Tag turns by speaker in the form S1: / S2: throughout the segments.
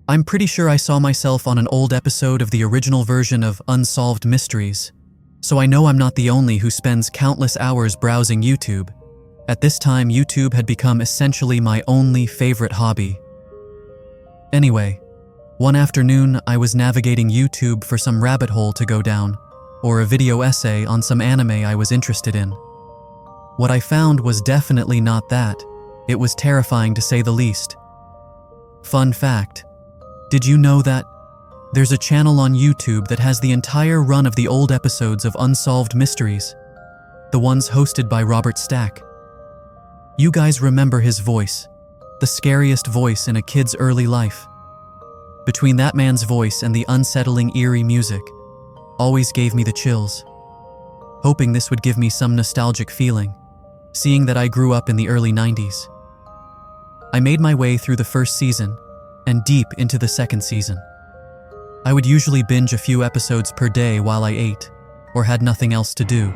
S1: I'm pretty sure I saw myself on an old episode of the original version of Unsolved Mysteries, so I know I'm not the only who spends countless hours browsing YouTube. At this time, YouTube had become essentially my only favorite hobby. Anyway, one afternoon I was navigating YouTube for some rabbit hole to go down, or a video essay on some anime I was interested in. What I found was definitely not that. It was terrifying to say the least. Fun fact, did you know that there's a channel on YouTube that has the entire run of the old episodes of Unsolved Mysteries, the ones hosted by Robert Stack? You guys remember his voice, the scariest voice in a kid's early life. Between that man's voice and the unsettling, eerie music, always gave me the chills. Hoping this would give me some nostalgic feeling, seeing that I grew up in the early 90s. I made my way through the first season and deep into the second season. I would usually binge a few episodes per day while I ate or had nothing else to do.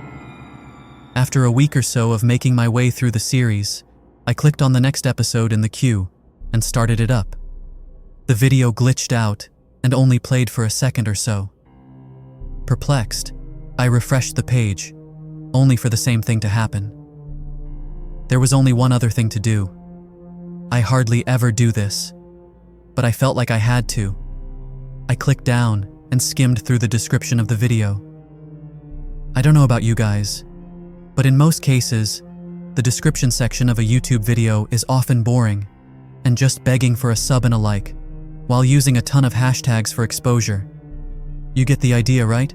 S1: After a week or so of making my way through the series, I clicked on the next episode in the queue and started it up. The video glitched out and only played for a second or so. Perplexed, I refreshed the page, only for the same thing to happen. There was only one other thing to do. I hardly ever do this, but I felt like I had to. I clicked down and skimmed through the description of the video. I don't know about you guys, but in most cases, the description section of a YouTube video is often boring and just begging for a sub and a like, while using a ton of hashtags for exposure. You get the idea, right?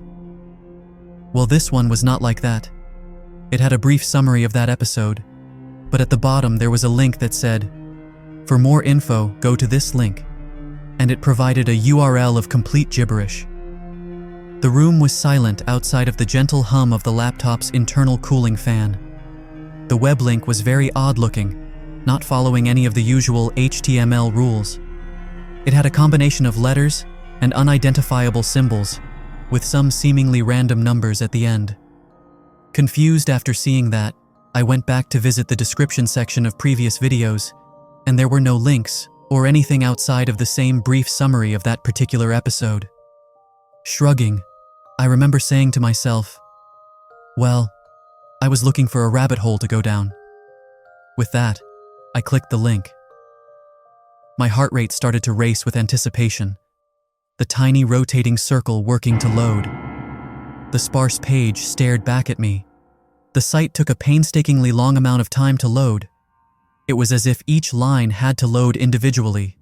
S1: Well, this one was not like that. It had a brief summary of that episode, but at the bottom there was a link that said, "For more info, go to this link," and it provided a URL of complete gibberish. The room was silent outside of the gentle hum of the laptop's internal cooling fan. The web link was very odd-looking, not following any of the usual HTML rules. It had a combination of letters and unidentifiable symbols, with some seemingly random numbers at the end. Confused after seeing that, I went back to visit the description section of previous videos, and there were no links or anything outside of the same brief summary of that particular episode. Shrugging, I remember saying to myself, well, I was looking for a rabbit hole to go down. With that, I clicked the link. My heart rate started to race with anticipation, the tiny rotating circle working to load. The sparse page stared back at me. The site took a painstakingly long amount of time to load. It was as if each line had to load individually.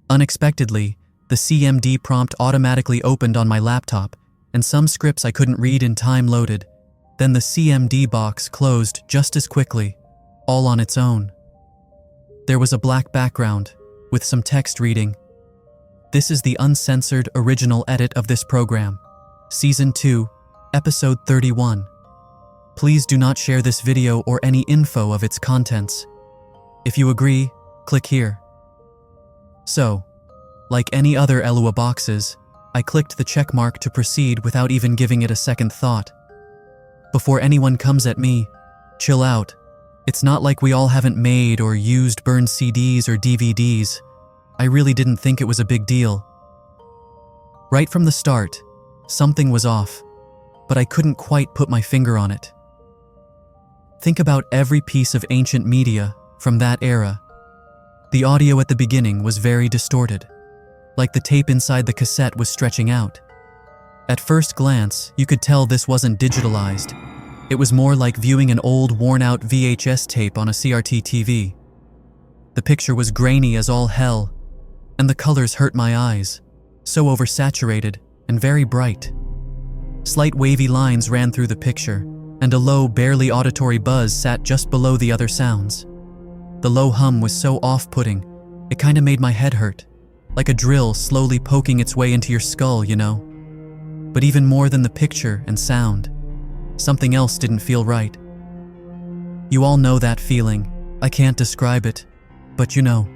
S1: Unexpectedly, the CMD prompt automatically opened on my laptop, and some scripts I couldn't read in time loaded. Then the CMD box closed just as quickly, all on its own. There was a black background, with some text reading, "This is the uncensored original edit of this program. Season 2, Episode 31. Please do not share this video or any info of its contents. If you agree, click here." So, like any other Elua boxes, I clicked the checkmark to proceed without even giving it a second thought. Before anyone comes at me, chill out. It's not like we all haven't made or used burned CDs or DVDs. I really didn't think it was a big deal. Right from the start, something was off, but I couldn't quite put my finger on it. Think about every piece of ancient media from that era. The audio at the beginning was very distorted, like the tape inside the cassette was stretching out. At first glance, you could tell this wasn't digitalized. It was more like viewing an old, worn-out VHS tape on a CRT TV. The picture was grainy as all hell, and the colors hurt my eyes, so oversaturated and very bright. Slight wavy lines ran through the picture, and a low, barely auditory buzz sat just below the other sounds. The low hum was so off-putting, it kinda made my head hurt, like a drill slowly poking its way into your skull, you know? But even more than the picture and sound, something else didn't feel right. You all know that feeling. I can't describe it, but you know.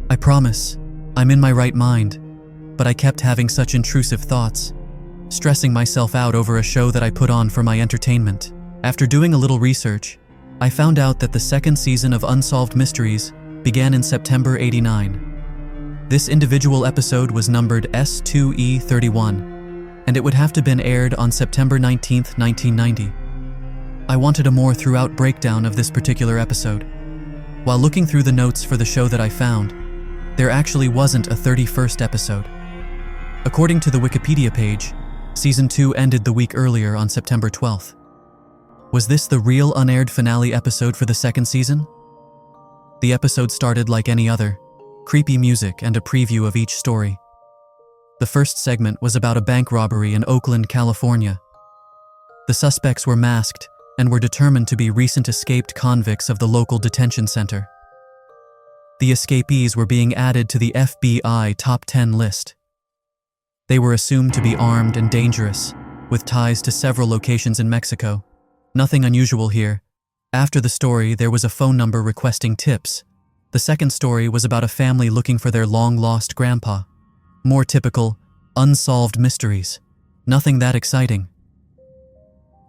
S1: I promise, I'm in my right mind, but I kept having such intrusive thoughts, stressing myself out over a show that I put on for my entertainment. After doing a little research, I found out that the second season of Unsolved Mysteries began in September '89. This individual episode was numbered S2E31, and it would have to been aired on September 19, 1990. I wanted a more throughout breakdown of this particular episode. While looking through the notes for the show that I found, there actually wasn't a 31st episode. According to the Wikipedia page, Season 2 ended the week earlier on September 12th. Was this the real unaired finale episode for the second season? The episode started like any other, creepy music and a preview of each story. The first segment was about a bank robbery in Oakland, California. The suspects were masked and were determined to be recent escaped convicts of the local detention center. The escapees were being added to the FBI Top 10 list. They were assumed to be armed and dangerous, with ties to several locations in Mexico. Nothing unusual here. After the story, there was a phone number requesting tips. The second story was about a family looking for their long-lost grandpa. More typical, unsolved mysteries. Nothing that exciting.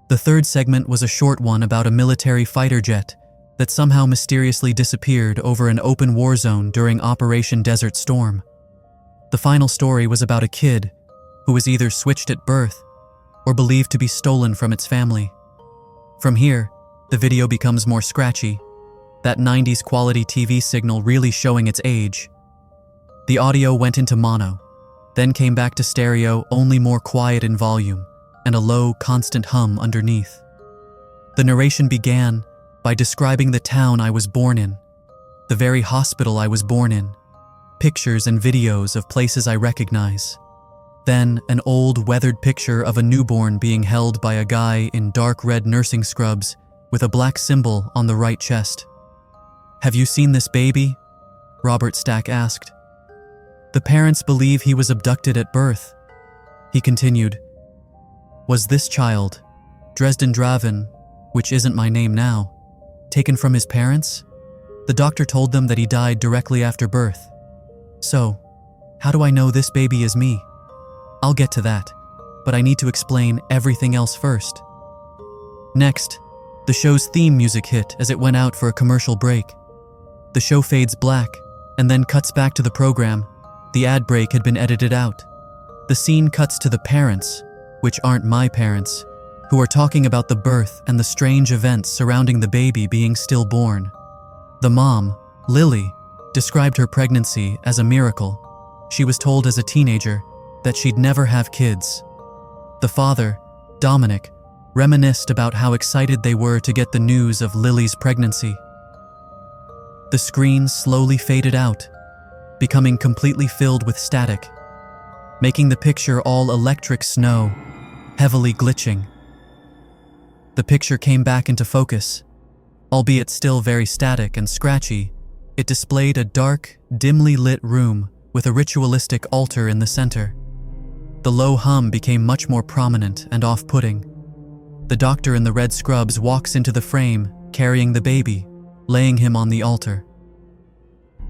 S1: The third segment was a short one about a military fighter jet that somehow mysteriously disappeared over an open war zone during Operation Desert Storm. The final story was about a kid who was either switched at birth or believed to be stolen from its family. From here, the video becomes more scratchy, that 90s quality TV signal really showing its age. The audio went into mono, then came back to stereo, only more quiet in volume, and a low, constant hum underneath. The narration began by describing the town I was born in, the very hospital I was born in, pictures and videos of places I recognize. Then, an old, weathered picture of a newborn being held by a guy in dark red nursing scrubs with a black symbol on the right chest. "Have you seen this baby?" Robert Stack asked. "The parents believe he was abducted at birth." He continued, "Was this child, Dresden Draven, which isn't my name now, taken from his parents? The doctor told them that he died directly after birth. So, how do I know this baby is me? I'll get to that, but I need to explain everything else first." Next, the show's theme music hit as it went out for a commercial break. The show fades black and then cuts back to the program. The ad break had been edited out. The scene cuts to the parents, which aren't my parents, who are talking about the birth and the strange events surrounding the baby being stillborn. The mom, Lily, described her pregnancy as a miracle. She was told as a teenager that she'd never have kids. The father, Dominic, reminisced about how excited they were to get the news of Lily's pregnancy. The screen slowly faded out, becoming completely filled with static, making the picture all electric snow, heavily glitching. The picture came back into focus. Albeit still very static and scratchy, it displayed a dark, dimly lit room with a ritualistic altar in the center. The low hum became much more prominent and off-putting. The doctor in the red scrubs walks into the frame, carrying the baby, laying him on the altar.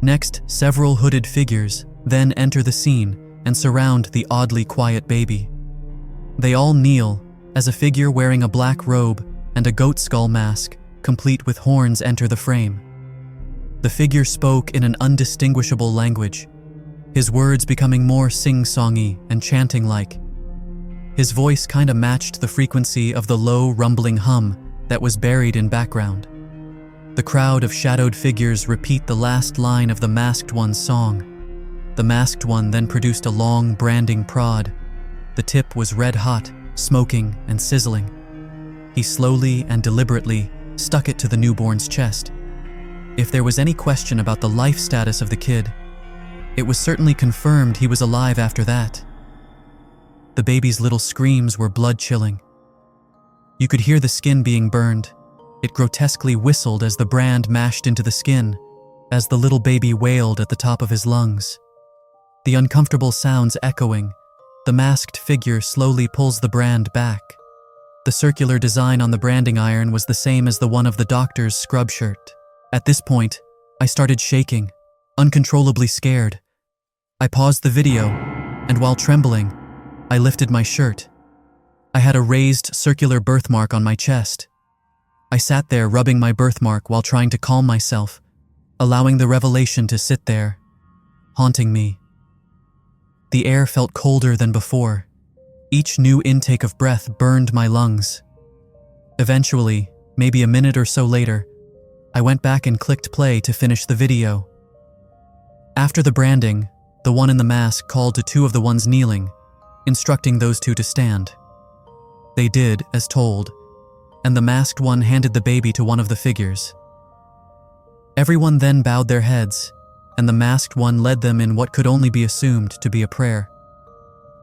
S1: Next, several hooded figures then enter the scene and surround the oddly quiet baby. They all kneel as a figure wearing a black robe and a goat skull mask, complete with horns, enter the frame. The figure spoke in an undistinguishable language, his words becoming more sing-songy and chanting-like. His voice kinda matched the frequency of the low, rumbling hum that was buried in background. The crowd of shadowed figures repeat the last line of the Masked One's song. The Masked One then produced a long, branding prod. The tip was red-hot, smoking and sizzling. He slowly and deliberately stuck it to the newborn's chest. If there was any question about the life status of the kid, it was certainly confirmed he was alive after that. The baby's little screams were blood-chilling. You could hear the skin being burned. It grotesquely whistled as the brand mashed into the skin, as the little baby wailed at the top of his lungs. The uncomfortable sounds echoing, the masked figure slowly pulls the brand back. The circular design on the branding iron was the same as the one of the doctor's scrub shirt. At this point, I started shaking, uncontrollably scared. I paused the video, and while trembling, I lifted my shirt. I had a raised circular birthmark on my chest. I sat there rubbing my birthmark while trying to calm myself, allowing the revelation to sit there, haunting me. The air felt colder than before. Each new intake of breath burned my lungs. Eventually, maybe a minute or so later, I went back and clicked play to finish the video. After the branding, the one in the mask called to two of the ones kneeling, instructing those two to stand. They did, as told, and the masked one handed the baby to one of the figures. Everyone then bowed their heads, and the masked one led them in what could only be assumed to be a prayer.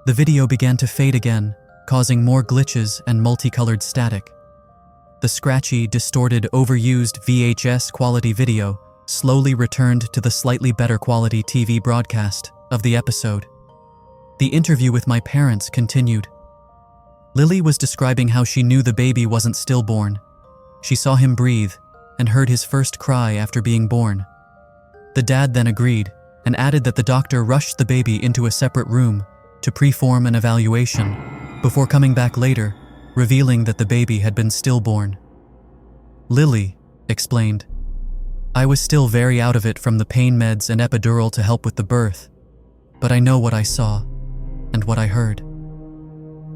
S1: The video began to fade again, causing more glitches and multicolored static. The scratchy, distorted, overused VHS quality video slowly returned to the slightly better quality TV broadcast of the episode. The interview with my parents continued. Lily was describing how she knew the baby wasn't stillborn. She saw him breathe and heard his first cry after being born. The dad then agreed and added that the doctor rushed the baby into a separate room to perform an evaluation before coming back later, revealing that the baby had been stillborn. Lily explained, "I was still very out of it from the pain meds and epidural to help with the birth, but I know what I saw and what I heard."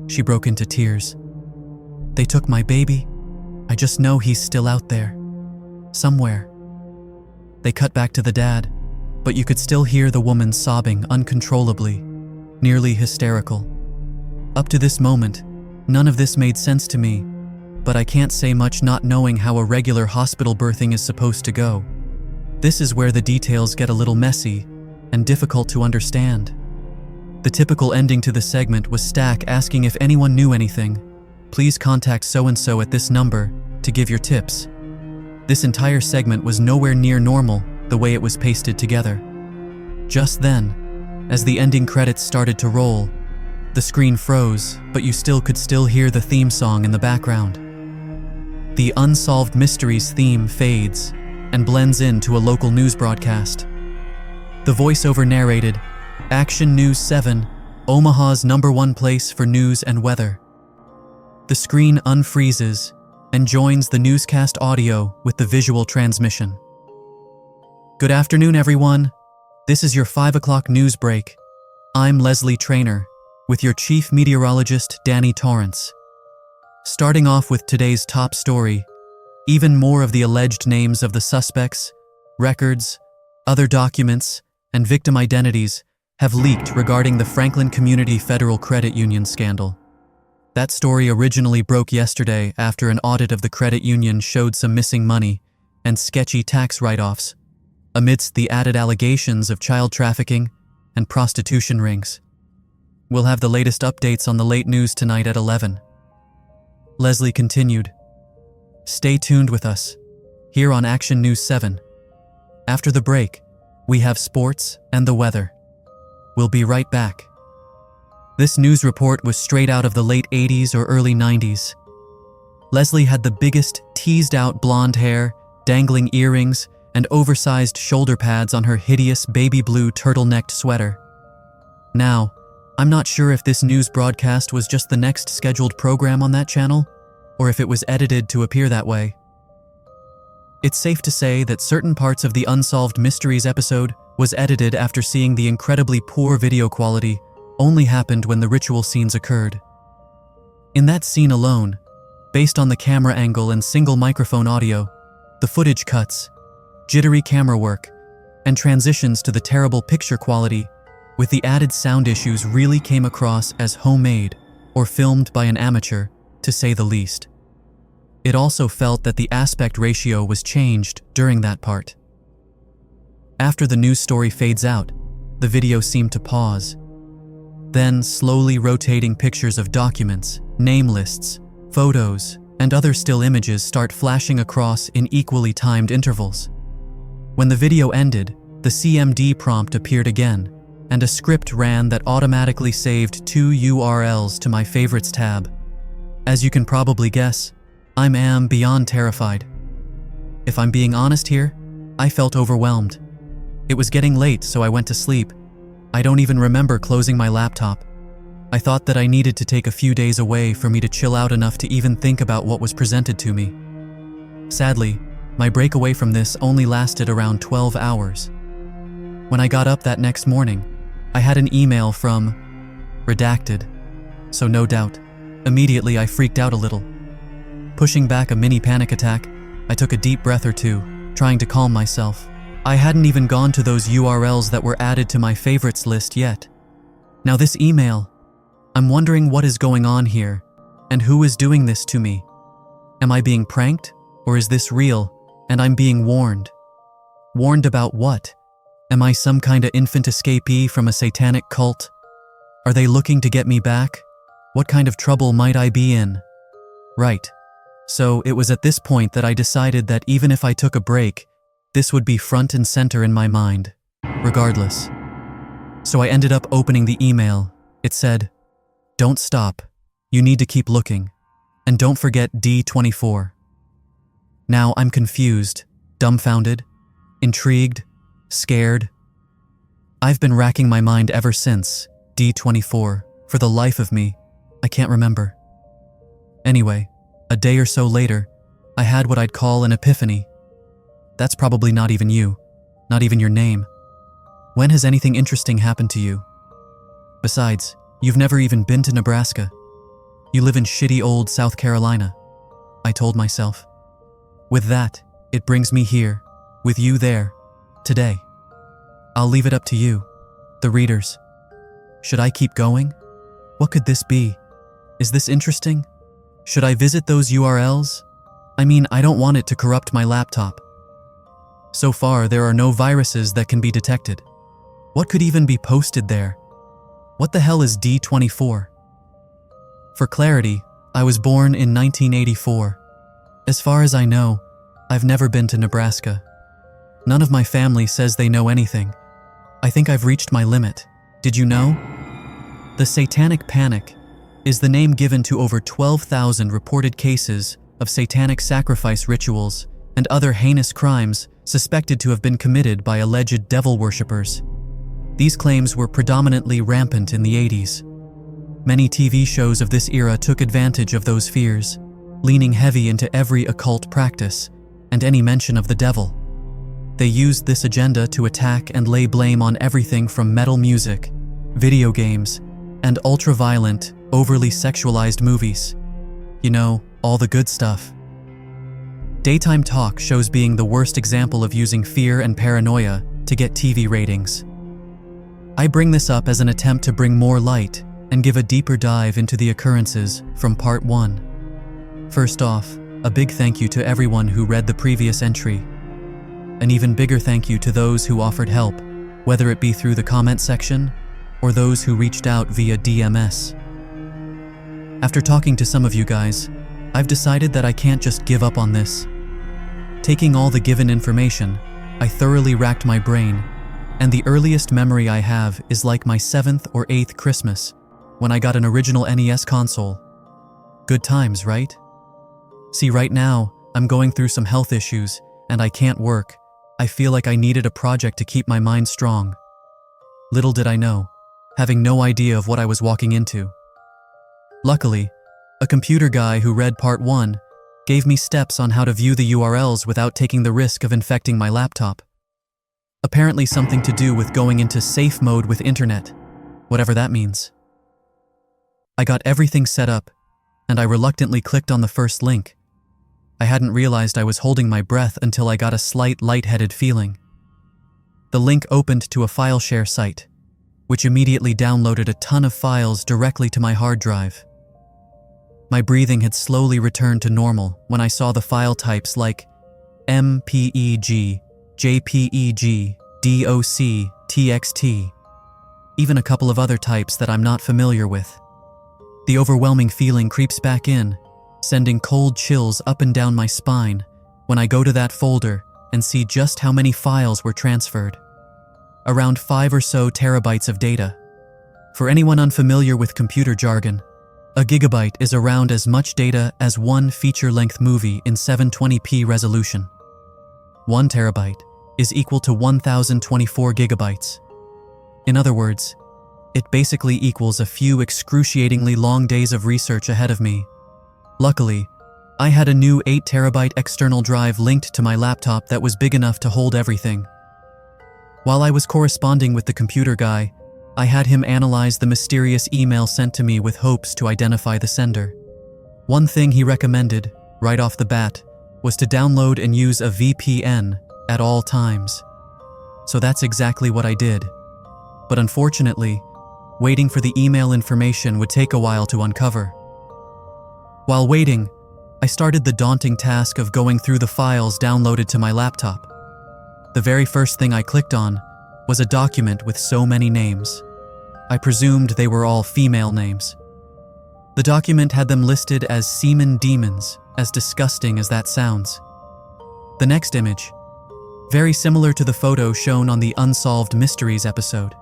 S1: She broke into tears. "They took my baby. I just know he's still out there. Somewhere." They cut back to the dad, but you could still hear the woman sobbing uncontrollably, nearly hysterical. Up to this moment, none of this made sense to me, but I can't say much not knowing how a regular hospital birthing is supposed to go. This is where the details get a little messy and difficult to understand. The typical ending to the segment was Stack asking if anyone knew anything. "Please contact so-and-so at this number to give your tips." This entire segment was nowhere near normal the way it was pasted together. Just then, as the ending credits started to roll, the screen froze, but you could still hear the theme song in the background. The Unsolved Mysteries theme fades and blends into a local news broadcast. The voiceover narrated, "Action News 7, Omaha's #1 place for news and weather." The screen unfreezes and joins the newscast audio with the visual transmission. Good afternoon, everyone. This is your 5 o'clock news break. I'm Leslie Traynor, with your chief meteorologist, Danny Torrance. Starting off with today's top story, even more of the alleged names of the suspects, records, other documents, and victim identities have leaked regarding the Franklin Community Federal Credit Union scandal. That story originally broke yesterday after an audit of the credit union showed some missing money and sketchy tax write-offs, amidst the added allegations of child trafficking and prostitution rings. We'll have the latest updates on the late news tonight at 11. Leslie continued, "Stay tuned with us, here on Action News 7. After the break, we have sports and the weather. We'll be right back." This news report was straight out of the late 80s or early 90s. Leslie had the biggest, teased-out blonde hair, dangling earrings, and oversized shoulder pads on her hideous baby blue turtlenecked sweater. Now, I'm not sure if this news broadcast was just the next scheduled program on that channel, or if it was edited to appear that way. It's safe to say that certain parts of the Unsolved Mysteries episode was edited after seeing the incredibly poor video quality only happened when the ritual scenes occurred. In that scene alone, based on the camera angle and single microphone audio, the footage cuts, jittery camera work, and transitions to the terrible picture quality with the added sound issues really came across as homemade or filmed by an amateur, to say the least. It also felt that the aspect ratio was changed during that part. After the news story fades out, the video seemed to pause. Then, slowly rotating pictures of documents, name lists, photos, and other still images start flashing across in equally timed intervals. When the video ended, the CMD prompt appeared again, and a script ran that automatically saved 2 URLs to my favorites tab. As you can probably guess, I am beyond terrified. If I'm being honest here, I felt overwhelmed. It was getting late, so I went to sleep. I don't even remember closing my laptop. I thought that I needed to take a few days away for me to chill out enough to even think about what was presented to me. Sadly, my break away from this only lasted around 12 hours. When I got up that next morning, I had an email from redacted, so no doubt. Immediately, I freaked out a little. Pushing back a mini panic attack, I took a deep breath or two, trying to calm myself. I hadn't even gone to those URLs that were added to my favorites list yet. Now this email, I'm wondering what is going on here, and who is doing this to me. Am I being pranked, or is this real, and I'm being warned? Warned about what? Am I some kinda infant escapee from a satanic cult? Are they looking to get me back? What kind of trouble might I be in? Right. So it was at this point that I decided that even if I took a break, this would be front and center in my mind, regardless. So I ended up opening the email. It said, "Don't stop. You need to keep looking. And don't forget D24. Now I'm confused, dumbfounded, intrigued, scared. I've been racking my mind ever since. D24. For the life of me, I can't remember. Anyway, a day or so later, I had what I'd call an epiphany. That's probably not even you, not even your name. When has anything interesting happened to you? Besides, you've never even been to Nebraska. You live in shitty old South Carolina, I told myself. With that, it brings me here, with you there, today. I'll leave it up to you, the readers. Should I keep going? What could this be? Is this interesting? Should I visit those URLs? I mean, I don't want it to corrupt my laptop. So far, there are no viruses that can be detected. What could even be posted there? What the hell is D24? For clarity, I was born in 1984. As far as I know, I've never been to Nebraska. None of my family says they know anything. I think I've reached my limit. Did you know? The Satanic Panic is the name given to over 12,000 reported cases of satanic sacrifice rituals and other heinous crimes suspected to have been committed by alleged devil worshippers. These claims were predominantly rampant in the 80s. Many TV shows of this era took advantage of those fears, leaning heavy into every occult practice and any mention of the devil. They used this agenda to attack and lay blame on everything from metal music, video games, and ultra-violent, overly sexualized movies. You know, all the good stuff. Daytime talk shows being the worst example of using fear and paranoia to get TV ratings. I bring this up as an attempt to bring more light and give a deeper dive into the occurrences from part 1. First off, a big thank you to everyone who read the previous entry. An even bigger thank you to those who offered help, whether it be through the comment section or those who reached out via DMS. After talking to some of you guys, I've decided that I can't just give up on this. Taking all the given information, I thoroughly racked my brain, and the earliest memory I have is like my 7th or 8th Christmas, when I got an original NES console. Good times, right? See, right now, I'm going through some health issues, and I can't work. I feel like I needed a project to keep my mind strong. Little did I know, having no idea of what I was walking into. Luckily, a computer guy who read part 1 gave me steps on how to view the URLs without taking the risk of infecting my laptop. Apparently something to do with going into safe mode with internet, whatever that means. I got everything set up, and I reluctantly clicked on the first link. I hadn't realized I was holding my breath until I got a slight lightheaded feeling. The link opened to a file share site, which immediately downloaded a ton of files directly to my hard drive. My breathing had slowly returned to normal when I saw the file types like MPEG, JPEG, DOC, TXT, even a couple of other types that I'm not familiar with. The overwhelming feeling creeps back in, sending cold chills up and down my spine when I go to that folder and see just how many files were transferred. Around 5 or so terabytes of data. For anyone unfamiliar with computer jargon, a gigabyte is around as much data as one feature-length movie in 720p resolution. 1 terabyte is equal to 1024 gigabytes. In other words, it basically equals a few excruciatingly long days of research ahead of me. Luckily, I had a new 8 terabyte external drive linked to my laptop that was big enough to hold everything. While I was corresponding with the computer guy, I had him analyze the mysterious email sent to me with hopes to identify the sender. One thing he recommended, right off the bat, was to download and use a VPN at all times. So that's exactly what I did. But unfortunately, waiting for the email information would take a while to uncover. While waiting, I started the daunting task of going through the files downloaded to my laptop. The very first thing I clicked on was a document with so many names. I presumed they were all female names. The document had them listed as semen demons, as disgusting as that sounds. The next image, very similar to the photo shown on the Unsolved Mysteries episode.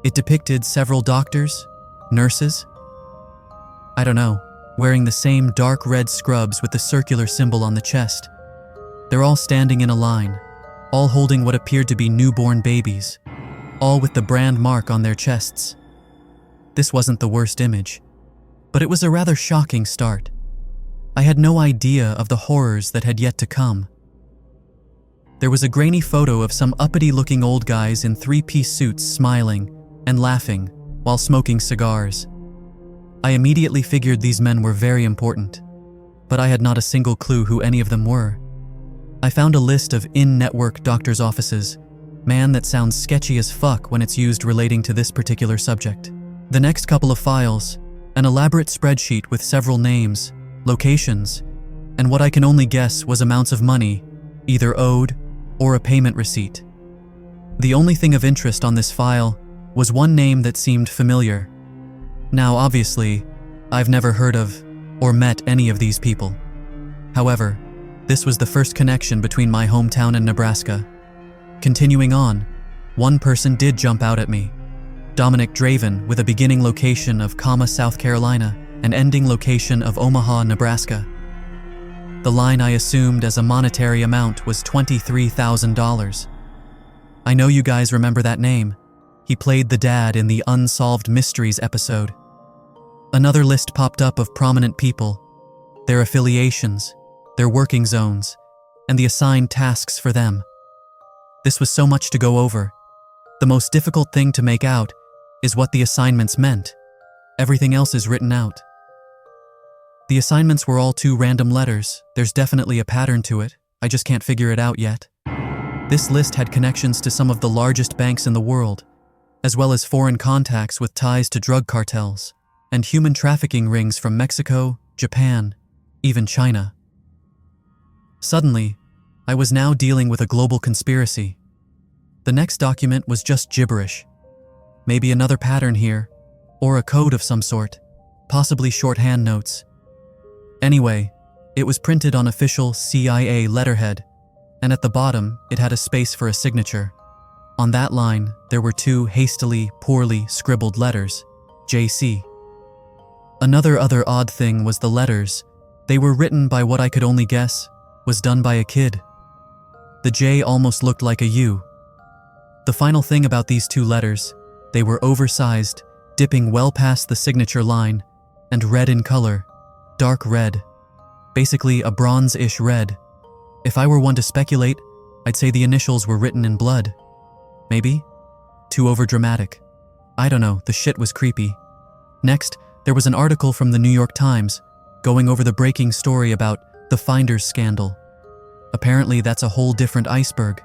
S1: It depicted several doctors, nurses, I don't know, wearing the same dark red scrubs with the circular symbol on the chest. They're all standing in a line, all holding what appeared to be newborn babies, all with the brand mark on their chests. This wasn't the worst image, but it was a rather shocking start. I had no idea of the horrors that had yet to come. There was a grainy photo of some uppity-looking old guys in three-piece suits smiling and laughing while smoking cigars. I immediately figured these men were very important, but I had not a single clue who any of them were. I found a list of in-network doctors' offices. Man, that sounds sketchy as fuck when it's used relating to this particular subject. The next couple of files, an elaborate spreadsheet with several names, locations, and what I can only guess was amounts of money, either owed or a payment receipt. The only thing of interest on this file was one name that seemed familiar. Now, obviously, I've never heard of or met any of these people. However, this was the first connection between my hometown and Nebraska. Continuing on, one person did jump out at me. Dominic Draven, with a beginning location of South Carolina and ending location of Omaha, Nebraska. The line I assumed as a monetary amount was $23,000. I know you guys remember that name. He played the dad in the Unsolved Mysteries episode. Another list popped up of prominent people, their affiliations, their working zones, and the assigned tasks for them. This was so much to go over. The most difficult thing to make out is what the assignments meant. Everything else is written out. The assignments were all two random letters. There's definitely a pattern to it. I just can't figure it out yet. This list had connections to some of the largest banks in the world, as well as foreign contacts with ties to drug cartels and human trafficking rings from Mexico, Japan, even China. Suddenly, I was now dealing with a global conspiracy. The next document was just gibberish. Maybe another pattern here, or a code of some sort, possibly shorthand notes. Anyway, it was printed on official CIA letterhead, and at the bottom, it had a space for a signature. On that line, there were two hastily, poorly scribbled letters, JC. Another odd thing was the letters. They were written by what I could only guess was done by a kid. The J almost looked like a U. The final thing about these two letters, they were oversized, dipping well past the signature line, and red in color, dark red. Basically a bronze-ish red. If I were one to speculate, I'd say the initials were written in blood. Maybe? Too overdramatic. I don't know, the shit was creepy. Next, there was an article from the New York Times going over the breaking story about the Finders scandal. Apparently that's a whole different iceberg.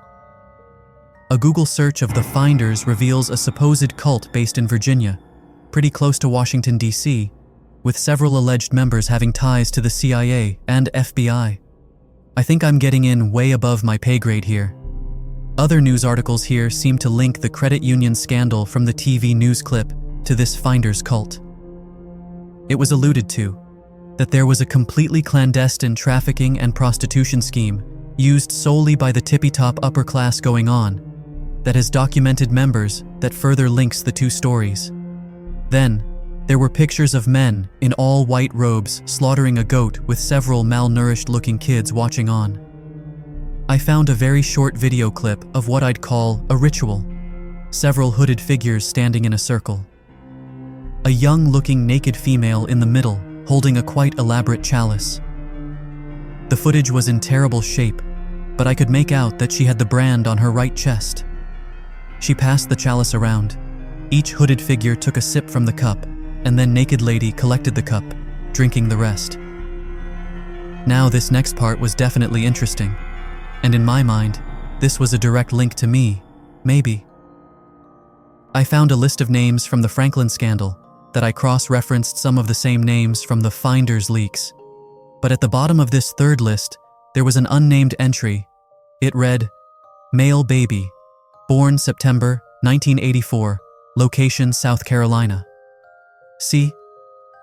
S1: A Google search of the Finders reveals a supposed cult based in Virginia, pretty close to Washington, D.C., with several alleged members having ties to the CIA and FBI. I think I'm getting in way above my pay grade here. Other news articles here seem to link the credit union scandal from the TV news clip to this Finders cult. It was alluded to that there was a completely clandestine trafficking and prostitution scheme used solely by the tippy-top upper class going on that has documented members that further links the two stories. Then, there were pictures of men in all white robes slaughtering a goat with several malnourished-looking kids watching on. I found a very short video clip of what I'd call a ritual. Several hooded figures standing in a circle. A young-looking naked female in the middle, holding a quite elaborate chalice. The footage was in terrible shape, but I could make out that she had the brand on her right chest. She passed the chalice around, Each hooded figure took a sip from the cup, and then naked lady collected the cup, drinking the rest. Now this next part was definitely interesting, and in my mind, this was a direct link to me, maybe. I found a list of names from the Franklin scandal that I cross-referenced some of the same names from the Finders leaks. But at the bottom of this third list, there was an unnamed entry. It read, "Male baby, born September 1984, location South Carolina." See,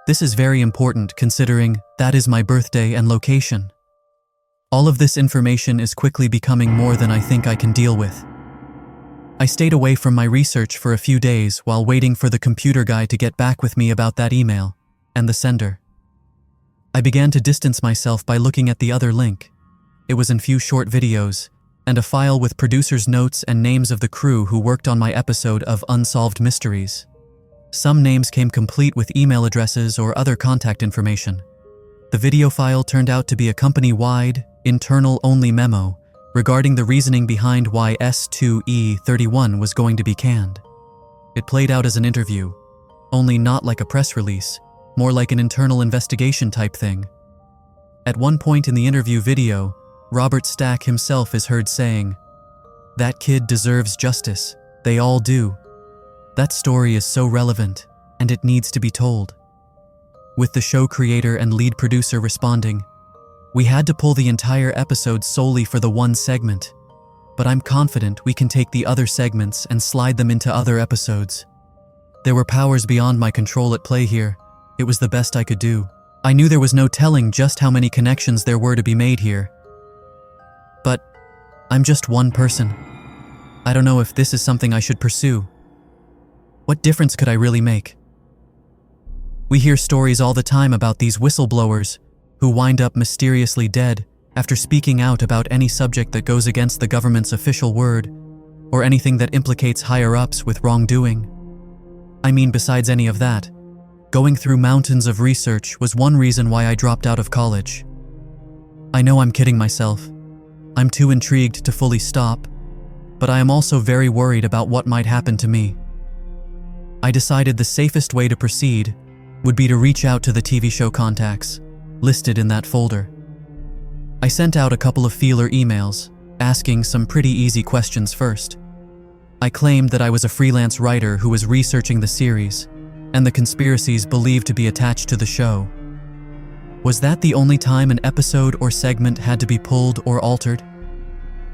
S1: this is very important considering that is my birthday and location. All of this information is quickly becoming more than I think I can deal with. I stayed away from my research for a few days while waiting for the computer guy to get back with me about that email and the sender. I began to distance myself by looking at the other link. It was in few short videos and a file with producers' notes and names of the crew who worked on my episode of Unsolved Mysteries. Some names came complete with email addresses or other contact information. The video file turned out to be a company-wide, internal-only memo regarding the reasoning behind why S2E31 was going to be canned. It played out as an interview, only not like a press release, more like an internal investigation type thing. At one point in the interview video, Robert Stack himself is heard saying, "That kid deserves justice. They all do. That story is so relevant, and it needs to be told." With the show creator and lead producer responding, "We had to pull the entire episode solely for the one segment, but I'm confident we can take the other segments and slide them into other episodes. There were powers beyond my control at play here. It was the best I could do. I knew there was no telling just how many connections there were to be made here. But I'm just one person. I don't know if this is something I should pursue. What difference could I really make?" We hear stories all the time about these whistleblowers who wind up mysteriously dead after speaking out about any subject that goes against the government's official word, or anything that implicates higher-ups with wrongdoing. I mean, besides any of that, going through mountains of research was one reason why I dropped out of college. I know I'm kidding myself. I'm too intrigued to fully stop, but I am also very worried about what might happen to me. I decided the safest way to proceed would be to reach out to the TV show contacts listed in that folder. I sent out a couple of feeler emails, asking some pretty easy questions first. I claimed that I was a freelance writer who was researching the series and the conspiracies believed to be attached to the show. Was that the only time an episode or segment had to be pulled or altered?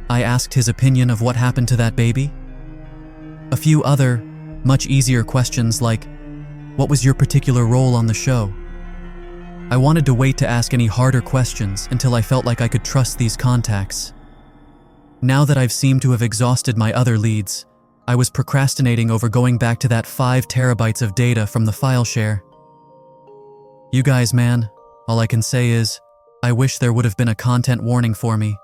S1: I asked his opinion of what happened to that baby. A few other, much easier questions like, what was your particular role on the show? I wanted to wait to ask any harder questions until I felt like I could trust these contacts. Now that I've seemed to have exhausted my other leads, I was procrastinating over going back to that 5 terabytes of data from the file share. You guys, man, all I can say is, I wish there would have been a content warning for me.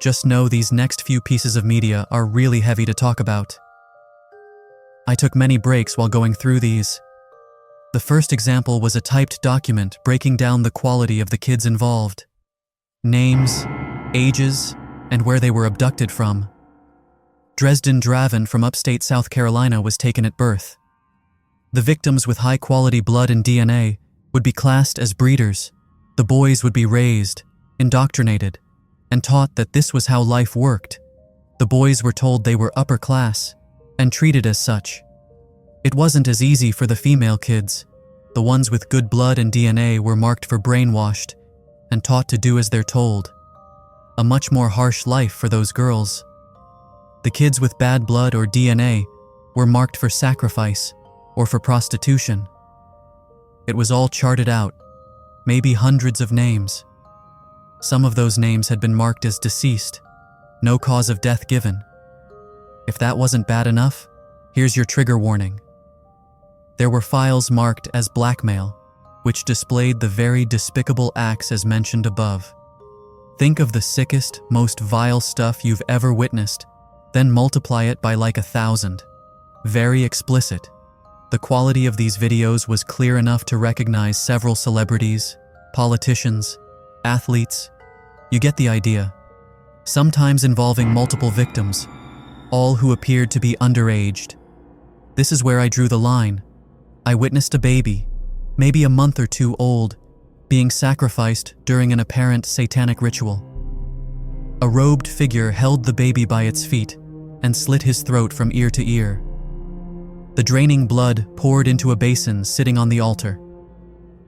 S1: Just know these next few pieces of media are really heavy to talk about. I took many breaks while going through these. The first example was a typed document breaking down the quality of the kids involved. Names, ages, and where they were abducted from. Dresden Draven from upstate South Carolina was taken at birth. The victims with high-quality blood and DNA would be classed as breeders. The boys would be raised, indoctrinated, and taught that this was how life worked. The boys were told they were upper class and treated as such. It wasn't as easy for the female kids. The ones with good blood and DNA were marked for brainwashed and taught to do as they're told. A much more harsh life for those girls. The kids with bad blood or DNA were marked for sacrifice or for prostitution. It was all charted out, maybe hundreds of names. Some of those names had been marked as deceased, no cause of death given. If that wasn't bad enough, here's your trigger warning. There were files marked as blackmail, which displayed the very despicable acts as mentioned above. Think of the sickest, most vile stuff you've ever witnessed, then multiply it by like 1,000. Very explicit. The quality of these videos was clear enough to recognize several celebrities, politicians, athletes. You get the idea. Sometimes involving multiple victims, all who appeared to be underaged. This is where I drew the line. I witnessed a baby, maybe a month or two old, being sacrificed during an apparent satanic ritual. A robed figure held the baby by its feet and slit his throat from ear to ear. The draining blood poured into a basin sitting on the altar.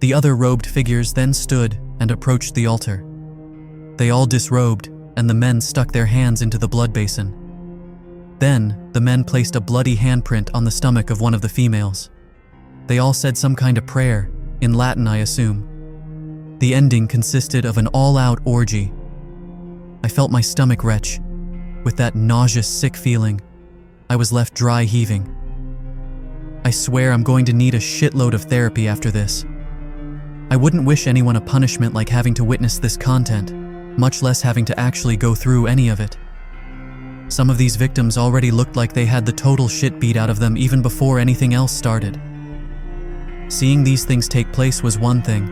S1: The other robed figures then stood and approached the altar. They all disrobed, and the men stuck their hands into the blood basin. Then, the men placed a bloody handprint on the stomach of one of the females. They all said some kind of prayer, in Latin I assume. The ending consisted of an all-out orgy. I felt my stomach retch. With that nauseous, sick feeling, I was left dry heaving. I swear I'm going to need a shitload of therapy after this. I wouldn't wish anyone a punishment like having to witness this content, much less having to actually go through any of it. Some of these victims already looked like they had the total shit beat out of them even before anything else started. Seeing these things take place was one thing,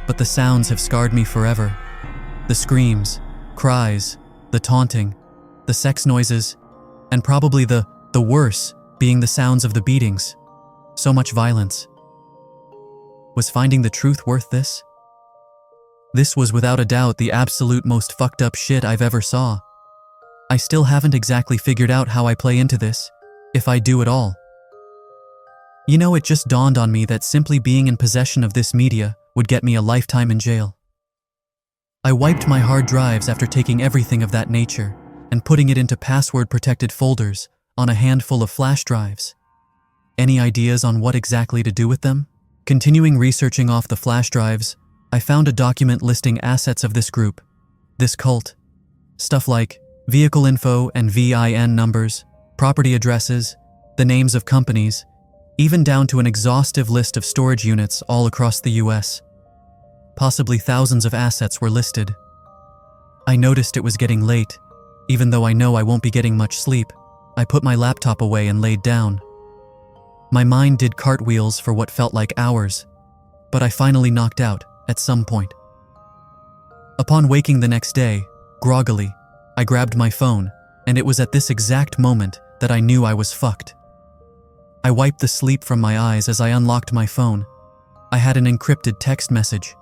S1: but the sounds have scarred me forever. The screams, cries, the taunting, the sex noises, and probably the worse being the sounds of the beatings. So much violence. Was finding the truth worth this? This was without a doubt the absolute most fucked up shit I've ever saw. I still haven't exactly figured out how I play into this, if I do at all. You know, it just dawned on me that simply being in possession of this media would get me a lifetime in jail. I wiped my hard drives after taking everything of that nature and putting it into password-protected folders on a handful of flash drives. Any ideas on what exactly to do with them? Continuing researching off the flash drives, I found a document listing assets of this group, this cult. Stuff like vehicle info and VIN numbers, property addresses, the names of companies, even down to an exhaustive list of storage units all across the US. Possibly thousands of assets were listed. I noticed it was getting late. Even though I know I won't be getting much sleep, I put my laptop away and laid down. My mind did cartwheels for what felt like hours, but I finally knocked out at some point. Upon waking the next day, groggily, I grabbed my phone, and it was at this exact moment that I knew I was fucked. I wiped the sleep from my eyes as I unlocked my phone. I had an encrypted text message.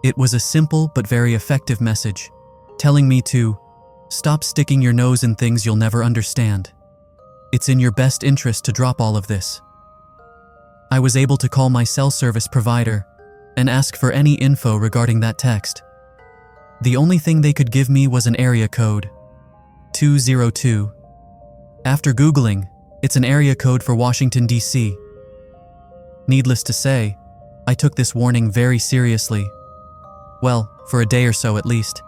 S1: It was a simple but very effective message, telling me to stop sticking your nose in things you'll never understand. It's in your best interest to drop all of this. I was able to call my cell service provider and ask for any info regarding that text. The only thing they could give me was an area code, 202. After Googling, it's an area code for Washington, D.C. Needless to say, I took this warning very seriously. Well, for a day or so at least.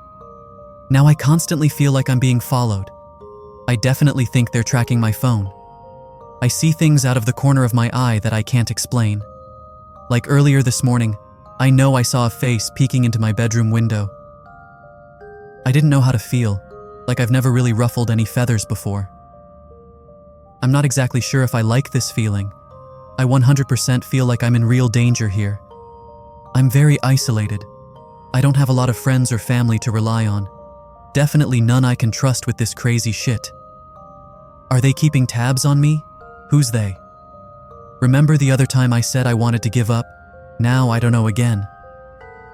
S1: Now I constantly feel like I'm being followed. I definitely think they're tracking my phone. I see things out of the corner of my eye that I can't explain. Like earlier this morning, I know I saw a face peeking into my bedroom window. I didn't know how to feel, like I've never really ruffled any feathers before. I'm not exactly sure if I like this feeling. I 100% feel like I'm in real danger here. I'm very isolated. I don't have a lot of friends or family to rely on. Definitely none I can trust with this crazy shit. Are they keeping tabs on me? Who's they? Remember the other time I said I wanted to give up? Now I don't know again.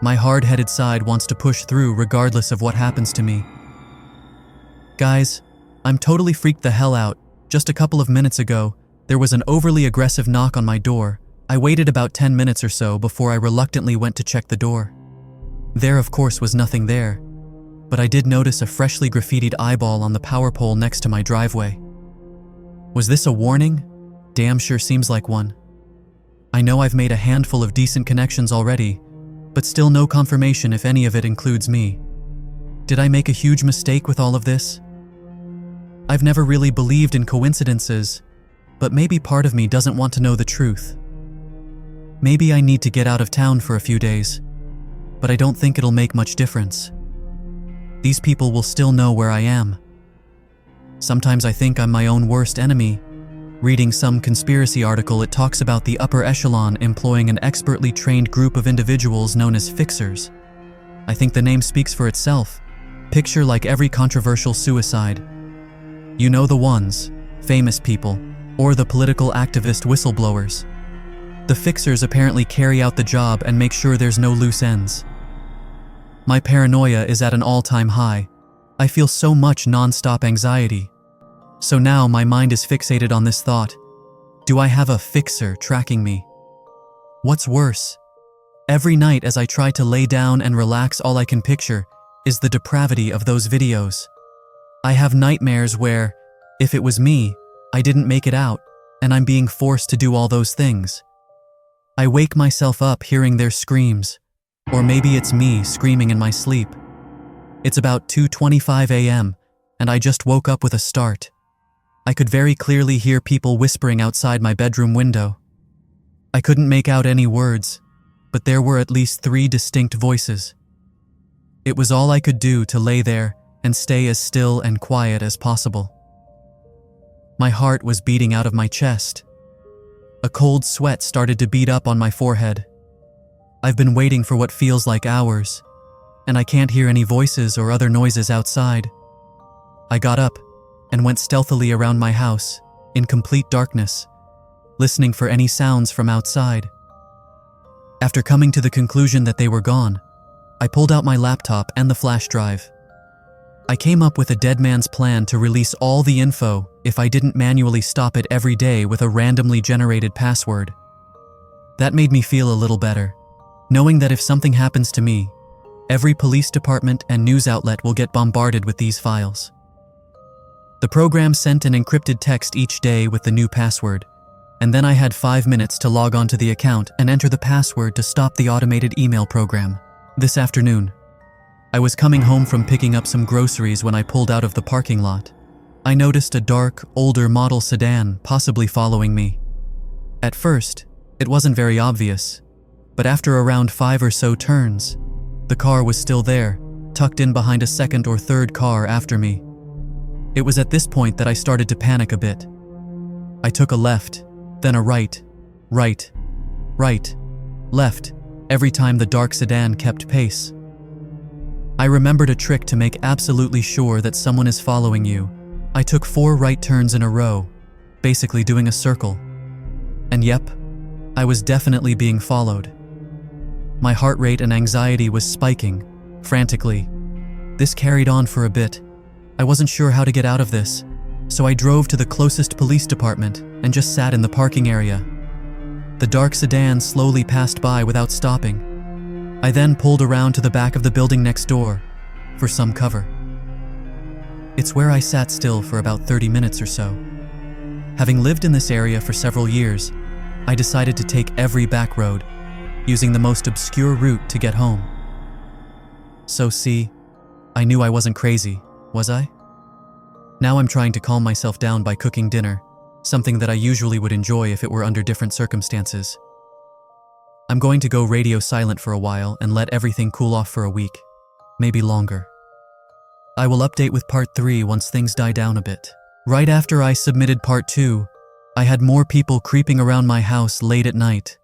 S1: My hard-headed side wants to push through regardless of what happens to me. Guys, I'm totally freaked the hell out. Just a couple of minutes ago, there was an overly aggressive knock on my door. I waited about 10 minutes or so before I reluctantly went to check the door. There, of course, was nothing there, but I did notice a freshly graffitied eyeball on the power pole next to my driveway. Was this a warning? Damn sure seems like one. I know I've made a handful of decent connections already, but still no confirmation if any of it includes me. Did I make a huge mistake with all of this? I've never really believed in coincidences, but maybe part of me doesn't want to know the truth. Maybe I need to get out of town for a few days, but I don't think it'll make much difference. These people will still know where I am. Sometimes I think I'm my own worst enemy. Reading some conspiracy article, it talks about the upper echelon employing an expertly trained group of individuals known as fixers. I think the name speaks for itself. Picture like every controversial suicide. You know the ones, famous people, or the political activist whistleblowers. The fixers apparently carry out the job and make sure there's no loose ends. My paranoia is at an all-time high. I feel so much non-stop anxiety. So now my mind is fixated on this thought. Do I have a fixer tracking me? What's worse? Every night as I try to lay down and relax, all I can picture is the depravity of those videos. I have nightmares where, if it was me, I didn't make it out, and I'm being forced to do all those things. I wake myself up hearing their screams, or maybe it's me screaming in my sleep. It's about 2:25 a.m., and I just woke up with a start. I could very clearly hear people whispering outside my bedroom window. I couldn't make out any words, but there were at least 3 distinct voices. It was all I could do to lay there and stay as still and quiet as possible. My heart was beating out of my chest. A cold sweat started to beat up on my forehead. I've been waiting for what feels like hours, and I can't hear any voices or other noises outside. I got up and went stealthily around my house in complete darkness, listening for any sounds from outside. After coming to the conclusion that they were gone, I pulled out my laptop and the flash drive. I came up with a dead man's plan to release all the info if I didn't manually stop it every day with a randomly generated password. That made me feel a little better, knowing that if something happens to me, every police department and news outlet will get bombarded with these files. The program sent an encrypted text each day with the new password, and then I had 5 minutes to log onto the account and enter the password to stop the automated email program. This afternoon, I was coming home from picking up some groceries when I pulled out of the parking lot. I noticed a dark, older model sedan possibly following me. At first, it wasn't very obvious, but after around 5 or so turns, the car was still there, tucked in behind a second or third car after me. It was at this point that I started to panic a bit. I took a left, then a right, right, left, every time the dark sedan kept pace. I remembered a trick to make absolutely sure that someone is following you. I took 4 right turns in a row, basically doing a circle. And yep, I was definitely being followed. My heart rate and anxiety was spiking, frantically. This carried on for a bit. I wasn't sure how to get out of this, so I drove to the closest police department and just sat in the parking area. The dark sedan slowly passed by without stopping. I then pulled around to the back of the building next door for some cover. It's where I sat still for about 30 minutes or so. Having lived in this area for several years, I decided to take every back road, using the most obscure route to get home. So see, I knew I wasn't crazy, was I? Now I'm trying to calm myself down by cooking dinner, something that I usually would enjoy if it were under different circumstances. I'm going to go radio silent for a while and let everything cool off for a week, maybe longer. I will update with part 3 once things die down a bit. Right after I submitted part 2, I had more people creeping around my house late at night.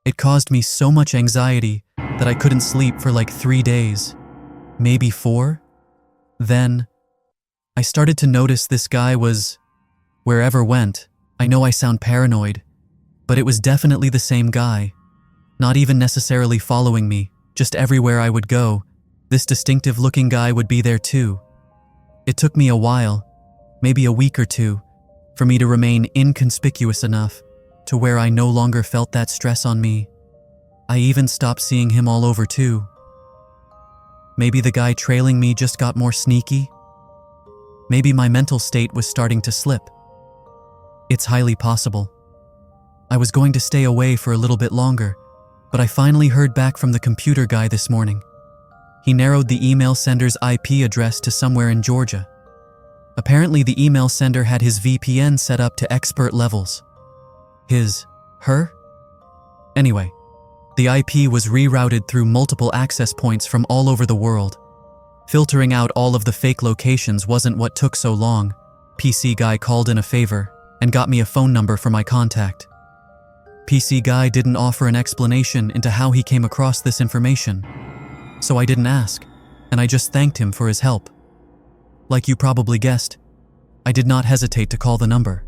S1: It caused me so much anxiety that I couldn't sleep for like 3 days, maybe 4. Then, I started to notice this guy was, wherever went. I know I sound paranoid, but it was definitely the same guy. Not even necessarily following me, just everywhere I would go, this distinctive-looking guy would be there too. It took me a while, maybe a week or 2, for me to remain inconspicuous enough to where I no longer felt that stress on me. I even stopped seeing him all over too. Maybe the guy trailing me just got more sneaky? Maybe my mental state was starting to slip. It's highly possible. I was going to stay away for a little bit longer, but I finally heard back from the computer guy this morning. He narrowed the email sender's IP address to somewhere in Georgia. Apparently the email sender had his VPN set up to expert levels. Her? Anyway, the IP was rerouted through multiple access points from all over the world. Filtering out all of the fake locations wasn't what took so long. PC guy called in a favor and got me a phone number for my contact. PC guy didn't offer an explanation into how he came across this information, so I didn't ask, and I just thanked him for his help. Like you probably guessed, I did not hesitate to call the number.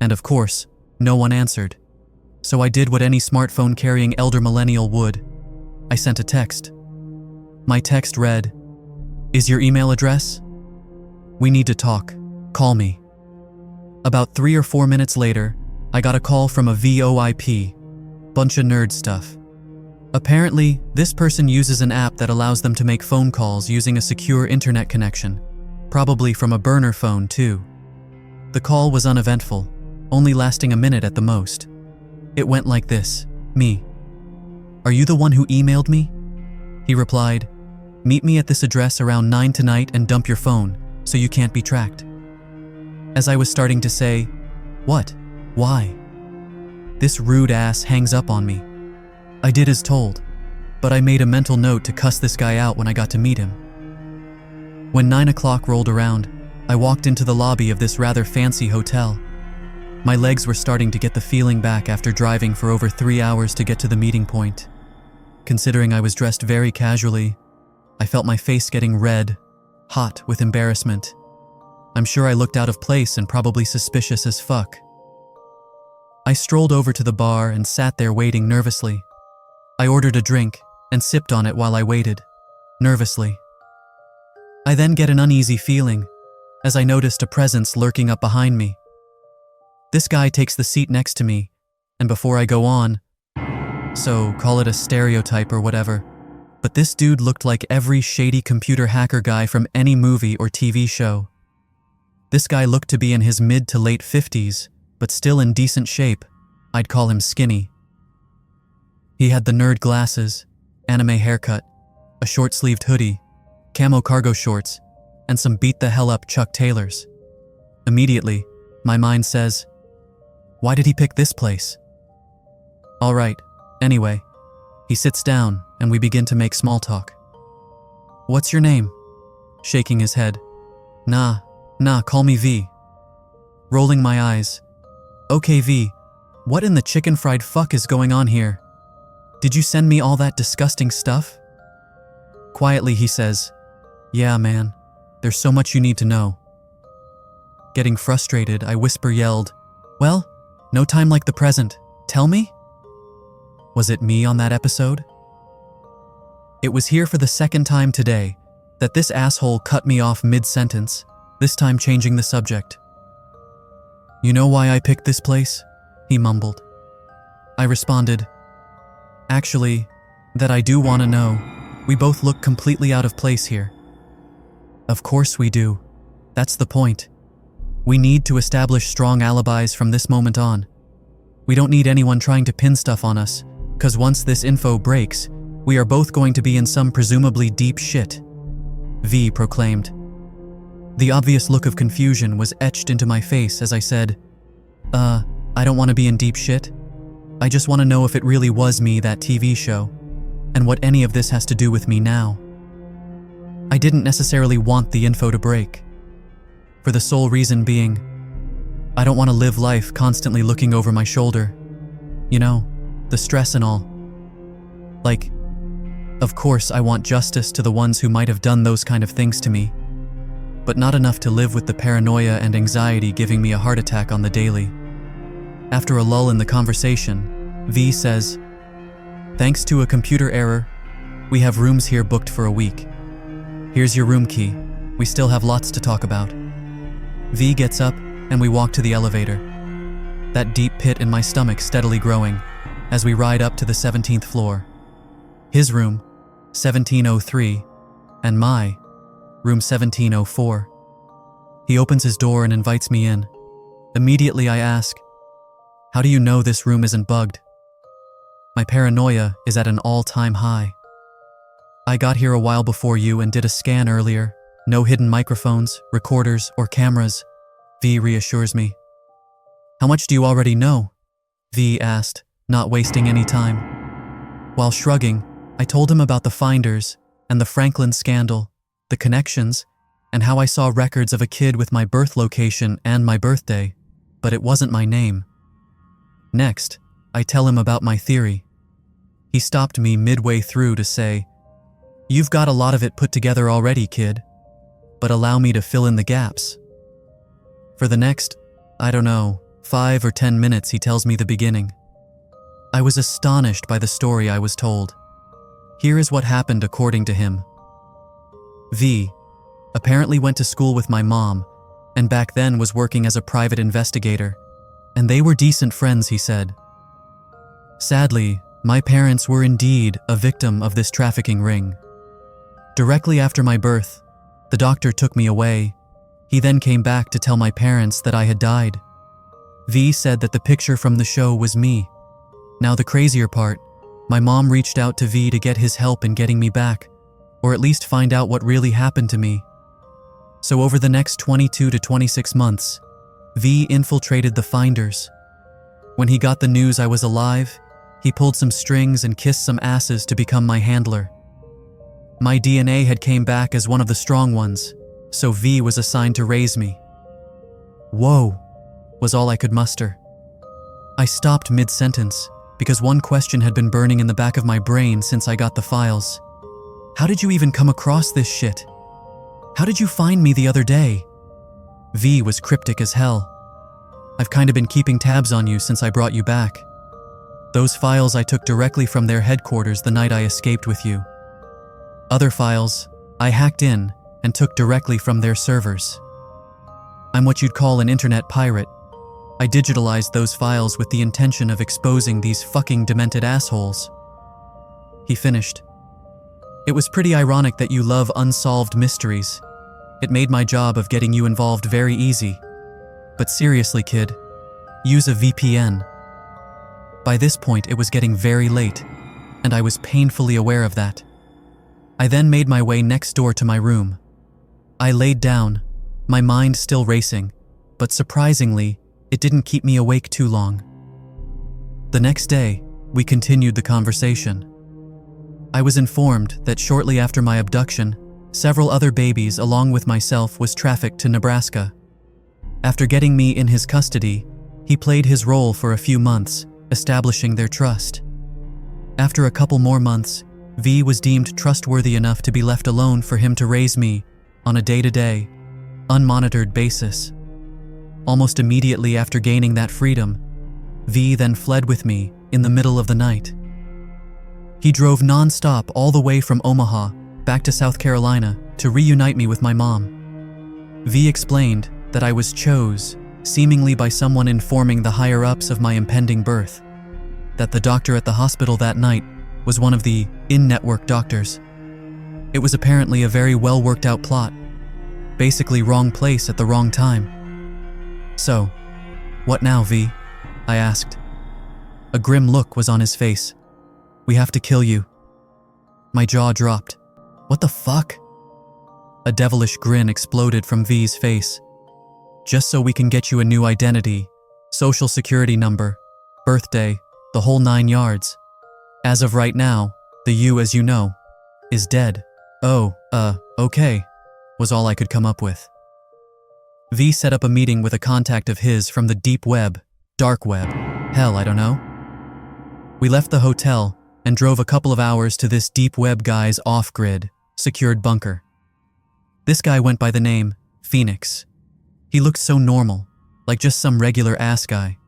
S1: And of course, no one answered. So I did what any smartphone-carrying elder millennial would. I sent a text. My text read, "Is your email address? We need to talk. Call me." About 3 or 4 minutes later, I got a call from a VoIP. Bunch of nerd stuff. Apparently, this person uses an app that allows them to make phone calls using a secure internet connection, probably from a burner phone too. The call was uneventful, only lasting a minute at the most. It went like this: "Me. Are you the one who emailed me?" He replied, "Meet me at this address around 9 tonight and dump your phone, so you can't be tracked." As I was starting to say, "What? Why?" this rude ass hangs up on me. I did as told, but I made a mental note to cuss this guy out when I got to meet him. When 9 o'clock rolled around, I walked into the lobby of this rather fancy hotel. My legs were starting to get the feeling back after driving for over 3 hours to get to the meeting point. Considering I was dressed very casually, I felt my face getting red, hot with embarrassment. I'm sure I looked out of place and probably suspicious as fuck. I strolled over to the bar and sat there waiting nervously. I ordered a drink and sipped on it while I waited, nervously. I then get an uneasy feeling as I noticed a presence lurking up behind me. This guy takes the seat next to me, and before I go on, so call it a stereotype or whatever, but this dude looked like every shady computer hacker guy from any movie or TV show. This guy looked to be in his mid to late 50s, but still in decent shape. I'd call him skinny. He had the nerd glasses, anime haircut, a short-sleeved hoodie, camo cargo shorts, and some beat-the-hell-up Chuck Taylors. Immediately, my mind says, why did he pick this place? All right, anyway, he sits down and we begin to make small talk. What's your name? Shaking his head. Nah, call me V. Rolling my eyes. Okay V, what in the chicken fried fuck is going on here? Did you send me all that disgusting stuff? Quietly he says, yeah man, there's so much you need to know. Getting frustrated, I yelled, well, no time like the present, tell me? Was it me on that episode? It was here for the second time today that this asshole cut me off mid-sentence, this time changing the subject. You know why I picked this place? He mumbled. I responded, actually, that I do want to know. We both look completely out of place here. Of course we do. That's the point. We need to establish strong alibis from this moment on. We don't need anyone trying to pin stuff on us, because once this info breaks, we are both going to be in some presumably deep shit, V proclaimed. The obvious look of confusion was etched into my face as I said, I don't want to be in deep shit. I just want to know if it really was me, that TV show, and what any of this has to do with me now. I didn't necessarily want the info to break, for the sole reason being, I don't want to live life constantly looking over my shoulder. You know, the stress and all. Like, of course I want justice to the ones who might have done those kind of things to me, but not enough to live with the paranoia and anxiety giving me a heart attack on the daily. After a lull in the conversation, V says, thanks to a computer error, we have rooms here booked for a week. Here's your room key. We still have lots to talk about. V gets up and we walk to the elevator. That deep pit in my stomach steadily growing as we ride up to the 17th floor. His room, 1703, and my room 1704. He opens his door and invites me in. Immediately I ask, how do you know this room isn't bugged? My paranoia is at an all-time high. I got here a while before you and did a scan earlier. No hidden microphones, recorders, or cameras, V reassures me. How much do you already know? V asked, not wasting any time. While shrugging, I told him about the finders and the Franklin scandal, the connections, and how I saw records of a kid with my birth location and my birthday, but it wasn't my name. Next, I tell him about my theory. He stopped me midway through to say, you've got a lot of it put together already, kid, but allow me to fill in the gaps. For the next, I don't know, 5 or 10 minutes, he tells me the beginning. I was astonished by the story I was told. Here is what happened according to him. V apparently went to school with my mom, and back then was working as a private investigator, and they were decent friends, he said. Sadly, my parents were indeed a victim of this trafficking ring. Directly after my birth, the doctor took me away. He then came back to tell my parents that I had died. V said that the picture from the show was me. Now the crazier part, my mom reached out to V to get his help in getting me back, or at least find out what really happened to me. So over the next 22 to 26 months, V infiltrated the finders. When he got the news I was alive, he pulled some strings and kissed some asses to become my handler. My DNA had came back as one of the strong ones, so V was assigned to raise me. Whoa, was all I could muster. I stopped mid-sentence because one question had been burning in the back of my brain since I got the files. How did you even come across this shit? How did you find me the other day? V was cryptic as hell. I've kind of been keeping tabs on you since I brought you back. Those files I took directly from their headquarters the night I escaped with you. Other files, I hacked in and took directly from their servers. I'm what you'd call an internet pirate. I digitalized those files with the intention of exposing these fucking demented assholes. He finished. It was pretty ironic that you love unsolved mysteries. It made my job of getting you involved very easy. But seriously, kid, use a VPN. By this point, it was getting very late, and I was painfully aware of that. I then made my way next door to my room. I laid down, my mind still racing, but surprisingly, it didn't keep me awake too long. The next day, we continued the conversation. I was informed that shortly after my abduction, several other babies along with myself was trafficked to Nebraska. After getting me in his custody, he played his role for a few months, establishing their trust. After a couple more months, V was deemed trustworthy enough to be left alone for him to raise me on a day-to-day, unmonitored basis. Almost immediately after gaining that freedom, V then fled with me in the middle of the night. He drove non-stop all the way from Omaha back to South Carolina to reunite me with my mom. V explained that I was chose, seemingly by someone informing the higher-ups of my impending birth, that the doctor at the hospital that night was one of the in-network doctors. It was apparently a very well-worked-out plot, basically wrong place at the wrong time. So, what now, V? I asked. A grim look was on his face. We have to kill you. My jaw dropped. What the fuck? A devilish grin exploded from V's face. Just so we can get you a new identity, social security number, birthday, the whole 9 yards. As of right now, the you as you know, is dead. Oh, okay, was all I could come up with. V set up a meeting with a contact of his from the deep web, dark web, hell, I don't know. We left the hotel and drove a couple of hours to this deep web guy's off-grid, secured bunker. This guy went by the name Phoenix. He looked so normal, like just some regular ass guy.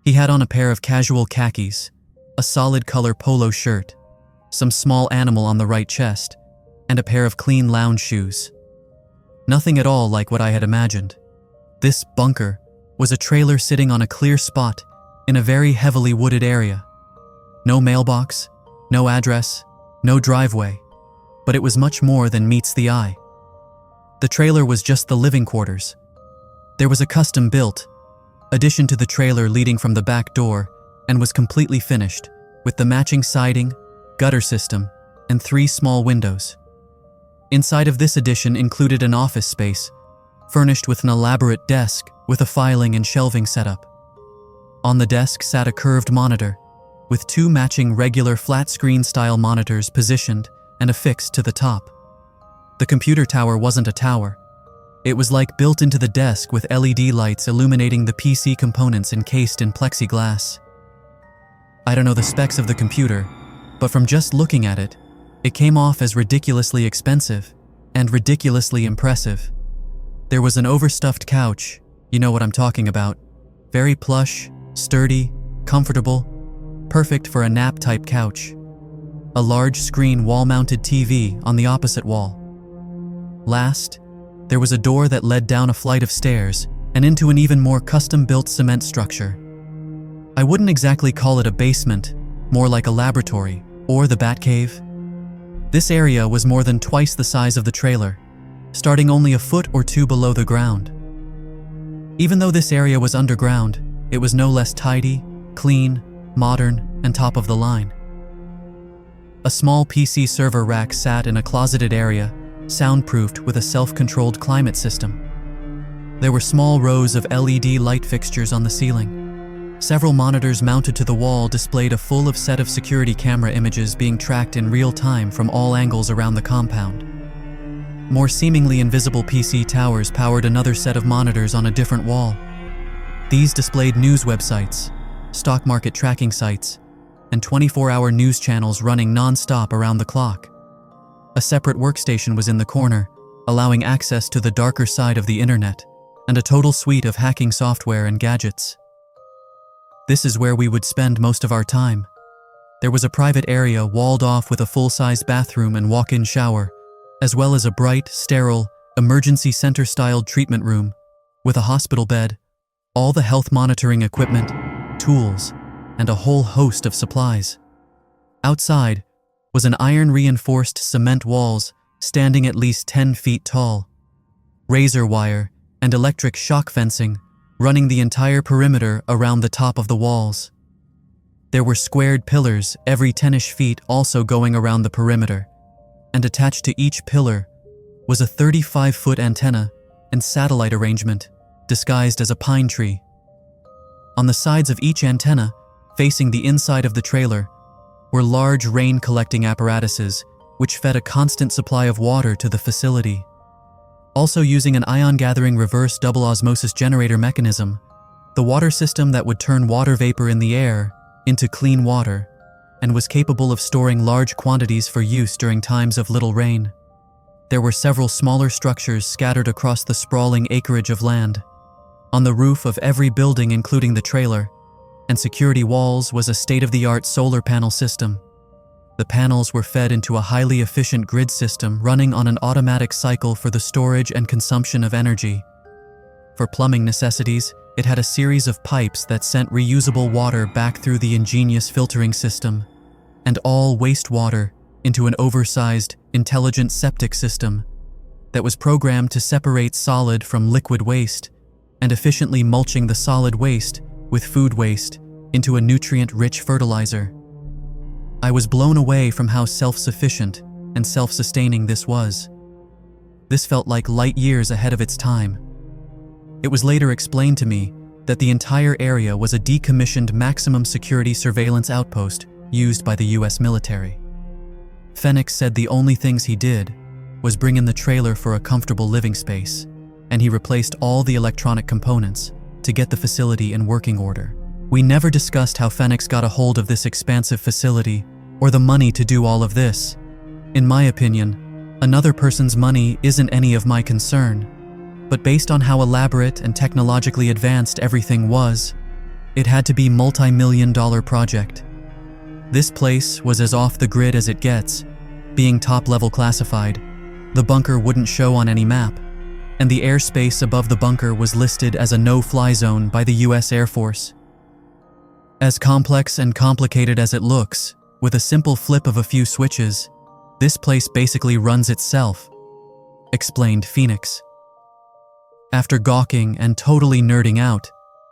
S1: He had on a pair of casual khakis, a solid color polo shirt, some small animal on the right chest, and a pair of clean lounge shoes. Nothing at all like what I had imagined. This bunker was a trailer sitting on a clear spot in a very heavily wooded area. No mailbox, no address, no driveway, but it was much more than meets the eye. The trailer was just the living quarters. There was a custom-built addition to the trailer leading from the back door and was completely finished, with the matching siding, gutter system, and 3 small windows. Inside of this addition included an office space, furnished with an elaborate desk with a filing and shelving setup. On the desk sat a curved monitor, with 2 matching regular flat-screen style monitors positioned and affixed to the top. The computer tower wasn't a tower. It was like built into the desk with LED lights illuminating the PC components encased in plexiglass. I don't know the specs of the computer, but from just looking at it, it came off as ridiculously expensive and ridiculously impressive. There was an overstuffed couch, you know what I'm talking about, Very plush, sturdy, comfortable, perfect for a nap-type couch. A large screen wall-mounted TV on the opposite wall. Last, there was a door that led down a flight of stairs and into an even more custom-built cement structure. I wouldn't exactly call it a basement, more like a laboratory or the Batcave. This area was more than twice the size of the trailer, starting only a foot or two below the ground. Even though this area was underground, it was no less tidy, clean, modern, and top of the line. A small PC server rack sat in a closeted area, soundproofed with a self-controlled climate system. There were small rows of LED light fixtures on the ceiling. Several monitors mounted to the wall displayed a full set of security camera images being tracked in real time from all angles around the compound. More seemingly invisible PC towers powered another set of monitors on a different wall. These displayed news websites, stock market tracking sites, and 24-hour news channels running non-stop around the clock. A separate workstation was in the corner, allowing access to the darker side of the internet, and a total suite of hacking software and gadgets. This is where we would spend most of our time. There was a private area walled off with a full-size bathroom and walk-in shower, as well as a bright, sterile, emergency center-styled treatment room with a hospital bed, all the health monitoring equipment, tools, and a whole host of supplies. Outside was an iron-reinforced cement walls standing at least 10 feet tall, razor wire and electric shock fencing running the entire perimeter around the top of the walls. There were squared pillars every 10-ish feet also going around the perimeter, and attached to each pillar was a 35-foot antenna and satellite arrangement disguised as a pine tree. On the sides of each antenna, facing the inside of the trailer, were large rain-collecting apparatuses which fed a constant supply of water to the facility. Also using an ion-gathering reverse double osmosis generator mechanism, the water system that would turn water vapor in the air into clean water and was capable of storing large quantities for use during times of little rain. There were several smaller structures scattered across the sprawling acreage of land. On the roof of every building, including the trailer and security walls, was a state-of-the-art solar panel system. The panels were fed into a highly efficient grid system running on an automatic cycle for the storage and consumption of energy. For plumbing necessities, it had a series of pipes that sent reusable water back through the ingenious filtering system, and all wastewater into an oversized, intelligent septic system that was programmed to separate solid from liquid waste and efficiently mulching the solid waste with food waste into a nutrient-rich fertilizer. I was blown away from how self-sufficient and self-sustaining this was. This felt like light years ahead of its time. It was later explained to me that the entire area was a decommissioned maximum security surveillance outpost used by the US military. Phoenix said the only things he did was bring in the trailer for a comfortable living space, and he replaced all the electronic components to get the facility in working order. We never discussed how Phoenix got a hold of this expansive facility or the money to do all of this. In my opinion, another person's money isn't any of my concern. But based on how elaborate and technologically advanced everything was, it had to be multi-million-dollar project. This place was as off the grid as it gets, being top-level classified. The bunker wouldn't show on any map, and the airspace above the bunker was listed as a no-fly zone by the US Air Force. As complex and complicated as it looks, with a simple flip of a few switches, this place basically runs itself, explained Phoenix. After gawking and totally nerding out,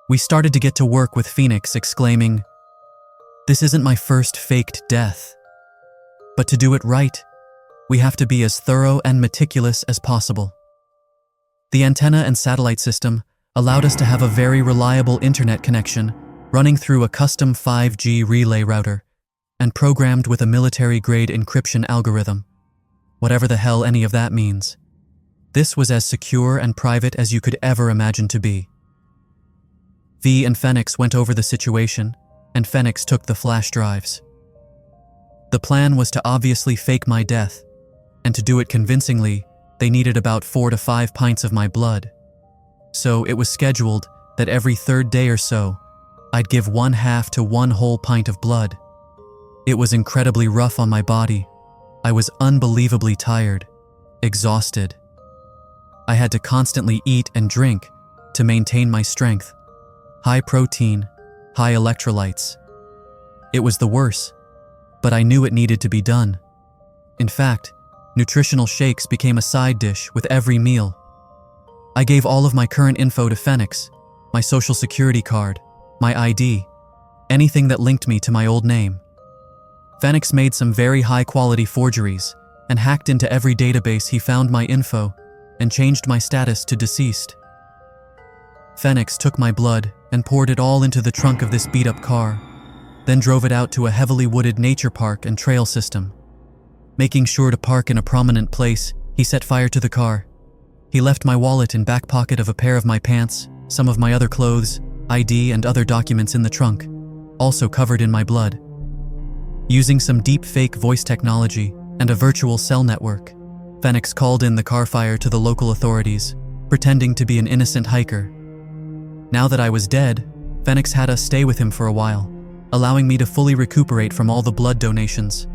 S1: we started to get to work with Phoenix exclaiming, "This isn't my first faked death. But to do it right, we have to be as thorough and meticulous as possible." The antenna and satellite system allowed us to have a very reliable internet connection running through a custom 5G relay router and programmed with a military-grade encryption algorithm, whatever the hell any of that means. This was as secure and private as you could ever imagine to be. V and Phoenix went over the situation, and Phoenix took the flash drives. The plan was to obviously fake my death, and to do it convincingly, they needed about 4 to 5 pints of my blood. So it was scheduled that every third day or so, I'd give 1/2 to 1 whole pint of blood. It was incredibly rough on my body. I was unbelievably tired, exhausted. I had to constantly eat and drink to maintain my strength. High protein, high electrolytes. It was the worst, but I knew it needed to be done. In fact, nutritional shakes became a side dish with every meal. I gave all of my current info to Phoenix, my social security card, my ID, anything that linked me to my old name. Phoenix made some very high-quality forgeries and hacked into every database he found my info and changed my status to deceased. Phoenix took my blood and poured it all into the trunk of this beat-up car, then drove it out to a heavily wooded nature park and trail system. Making sure to park in a prominent place, he set fire to the car. He left my wallet and back pocket of a pair of my pants, some of my other clothes, ID and other documents in the trunk, also covered in my blood. Using some deep fake voice technology and a virtual cell network, Phoenix called in the car fire to the local authorities, pretending to be an innocent hiker. Now that I was dead, Phoenix had us stay with him for a while, allowing me to fully recuperate from all the blood donations.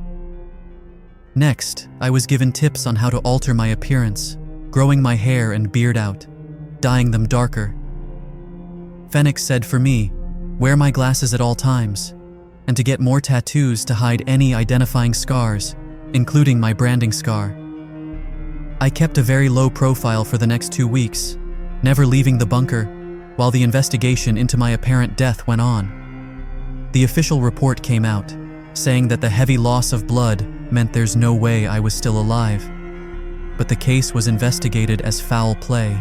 S1: Next, I was given tips on how to alter my appearance, growing my hair and beard out, dyeing them darker. Phoenix said for me, wear my glasses at all times, and to get more tattoos to hide any identifying scars, including my branding scar. I kept a very low profile for the next 2 weeks, never leaving the bunker, while the investigation into my apparent death went on. The official report came out, saying that the heavy loss of blood meant there's no way I was still alive. But the case was investigated as foul play.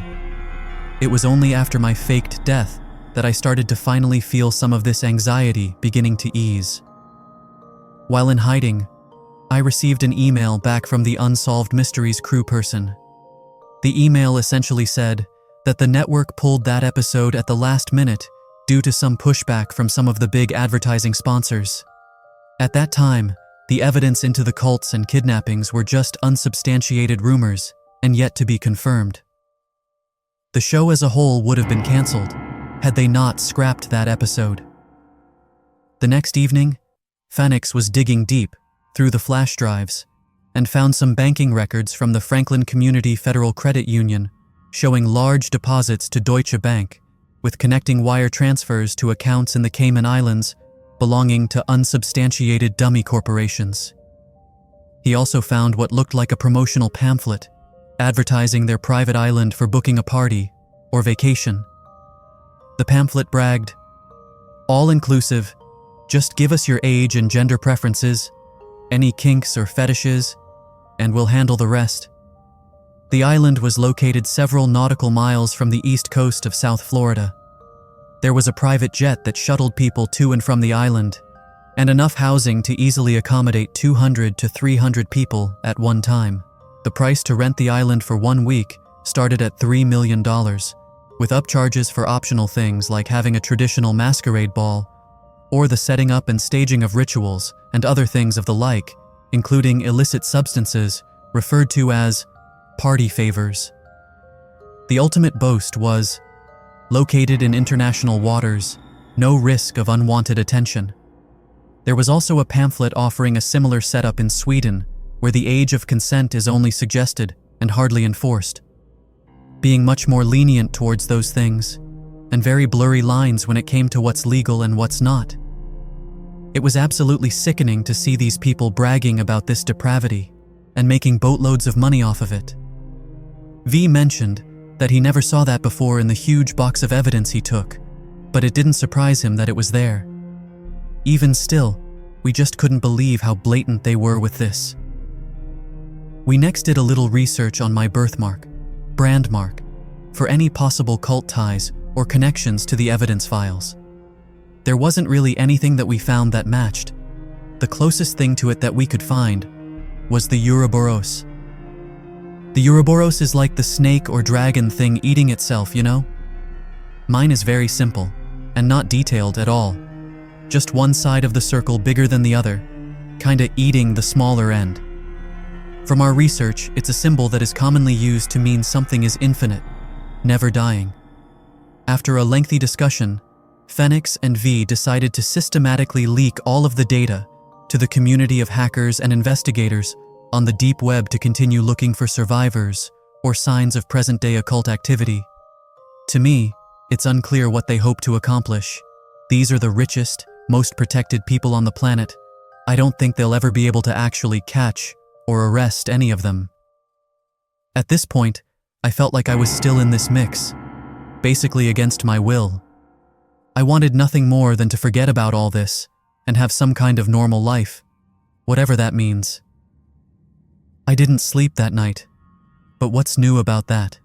S1: It was only after my faked death that I started to finally feel some of this anxiety beginning to ease. While in hiding, I received an email back from the Unsolved Mysteries crew person. The email essentially said that the network pulled that episode at the last minute due to some pushback from some of the big advertising sponsors. At that time, the evidence into the cults and kidnappings were just unsubstantiated rumors and yet to be confirmed. The show as a whole would have been canceled had they not scrapped that episode. The next evening, Phoenix was digging deep through the flash drives and found some banking records from the Franklin Community Federal Credit Union showing large deposits to Deutsche Bank with connecting wire transfers to accounts in the Cayman Islands belonging to unsubstantiated dummy corporations. He also found what looked like a promotional pamphlet advertising their private island for booking a party or vacation. The pamphlet bragged, "All-inclusive, just give us your age and gender preferences, any kinks or fetishes, and we'll handle the rest." The island was located several nautical miles from the east coast of South Florida. There was a private jet that shuttled people to and from the island, and enough housing to easily accommodate 200 to 300 people at one time. The price to rent the island for 1 week started at $3 million, with upcharges for optional things like having a traditional masquerade ball, or the setting up and staging of rituals and other things of the like, including illicit substances referred to as party favors. The ultimate boast was, located in international waters, no risk of unwanted attention. There was also a pamphlet offering a similar setup in Sweden, where the age of consent is only suggested and hardly enforced, being much more lenient towards those things, and very blurry lines when it came to what's legal and what's not. It was absolutely sickening to see these people bragging about this depravity and making boatloads of money off of it. V mentioned that he never saw that before in the huge box of evidence he took, but it didn't surprise him that it was there. Even still, we just couldn't believe how blatant they were with this. We next did a little research on my birthmark, brand mark, for any possible cult ties or connections to the evidence files. There wasn't really anything that we found that matched. The closest thing to it that we could find was the Ouroboros. The Ouroboros is like the snake or dragon thing eating itself, you know? Mine is very simple and not detailed at all. Just one side of the circle bigger than the other, kinda eating the smaller end. From our research, it's a symbol that is commonly used to mean something is infinite, never dying. After a lengthy discussion, Phoenix and V decided to systematically leak all of the data to the community of hackers and investigators on the deep web to continue looking for survivors or signs of present-day occult activity. To me, it's unclear what they hope to accomplish. These are the richest, most protected people on the planet. I don't think they'll ever be able to actually catch or arrest any of them. At this point, I felt like I was still in this mix, basically against my will. I wanted nothing more than to forget about all this and have some kind of normal life, whatever that means. I didn't sleep that night, but what's new about that?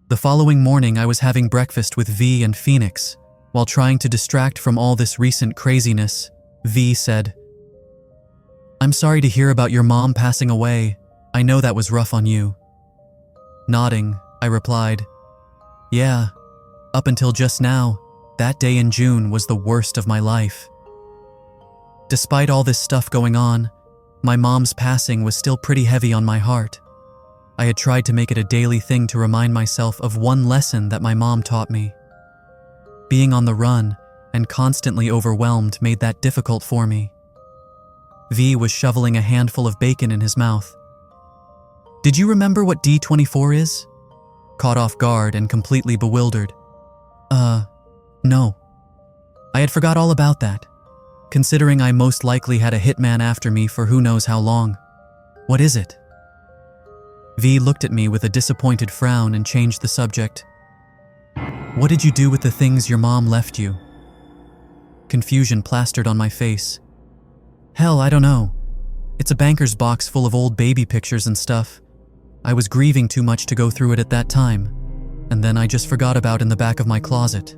S1: The following morning, I was having breakfast with V and Phoenix. While trying to distract from all this recent craziness, V said, "I'm sorry to hear about your mom passing away. I know that was rough on you." Nodding, I replied, "Yeah, up until just now, that day in June was the worst of my life." Despite all this stuff going on, my mom's passing was still pretty heavy on my heart. I had tried to make it a daily thing to remind myself of one lesson that my mom taught me. Being on the run and constantly overwhelmed made that difficult for me. V was shoveling a handful of bacon in his mouth. "Did you remember what D24 is?" Caught off guard and completely bewildered. No. I had forgot all about that, considering I most likely had a hitman after me for who knows how long. "What is it?" V looked at me with a disappointed frown and changed the subject. "What did you do with the things your mom left you?" Confusion plastered on my face. "Hell, I don't know. It's a banker's box full of old baby pictures and stuff. I was grieving too much to go through it at that time, and then I just forgot about in the back of my closet."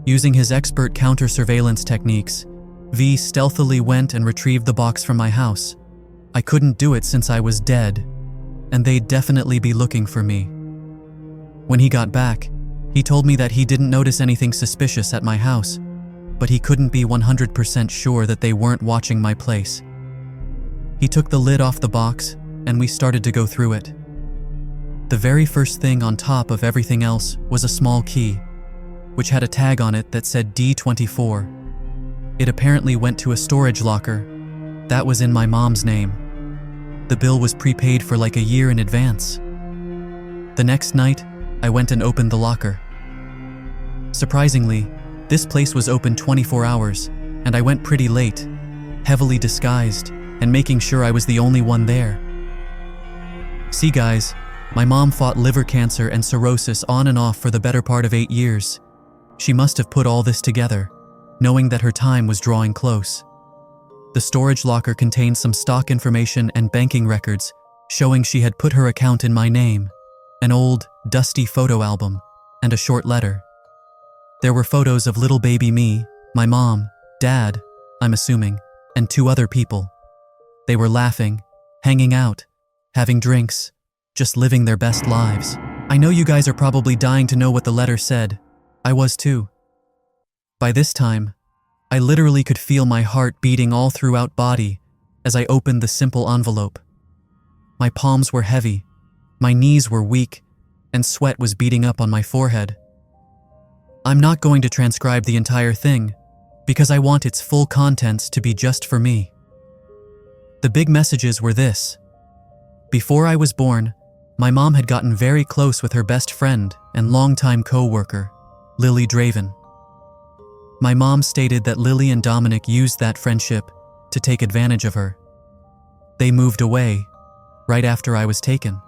S1: Using his expert counter-surveillance techniques, V stealthily went and retrieved the box from my house. I couldn't do it since I was dead, and they'd definitely be looking for me. When he got back, he told me that he didn't notice anything suspicious at my house, but he couldn't be 100% sure that they weren't watching my place. He took the lid off the box, and we started to go through it. The very first thing on top of everything else was a small key, which had a tag on it that said D24. It apparently went to a storage locker that was in my mom's name. The bill was prepaid for like a year in advance. The next night, I went and opened the locker. Surprisingly, this place was open 24 hours, and I went pretty late, heavily disguised, and making sure I was the only one there. See guys, my mom fought liver cancer and cirrhosis on and off for the better part of 8 years. She must have put all this together, knowing that her time was drawing close. The storage locker contained some stock information and banking records, showing she had put her account in my name, an old, dusty photo album, and a short letter. There were photos of little baby me, my mom, dad, I'm assuming, and 2 other people. They were laughing, hanging out, having drinks, just living their best lives. I know you guys are probably dying to know what the letter said. I was too. By this time, I literally could feel my heart beating all throughout body as I opened the simple envelope. My palms were heavy, my knees were weak, and sweat was beating up on my forehead. I'm not going to transcribe the entire thing because I want its full contents to be just for me. The big messages were this. Before I was born, my mom had gotten very close with her best friend and longtime co-worker, Lily Draven. My mom stated that Lily and Dominic used that friendship to take advantage of her. They moved away right after I was taken.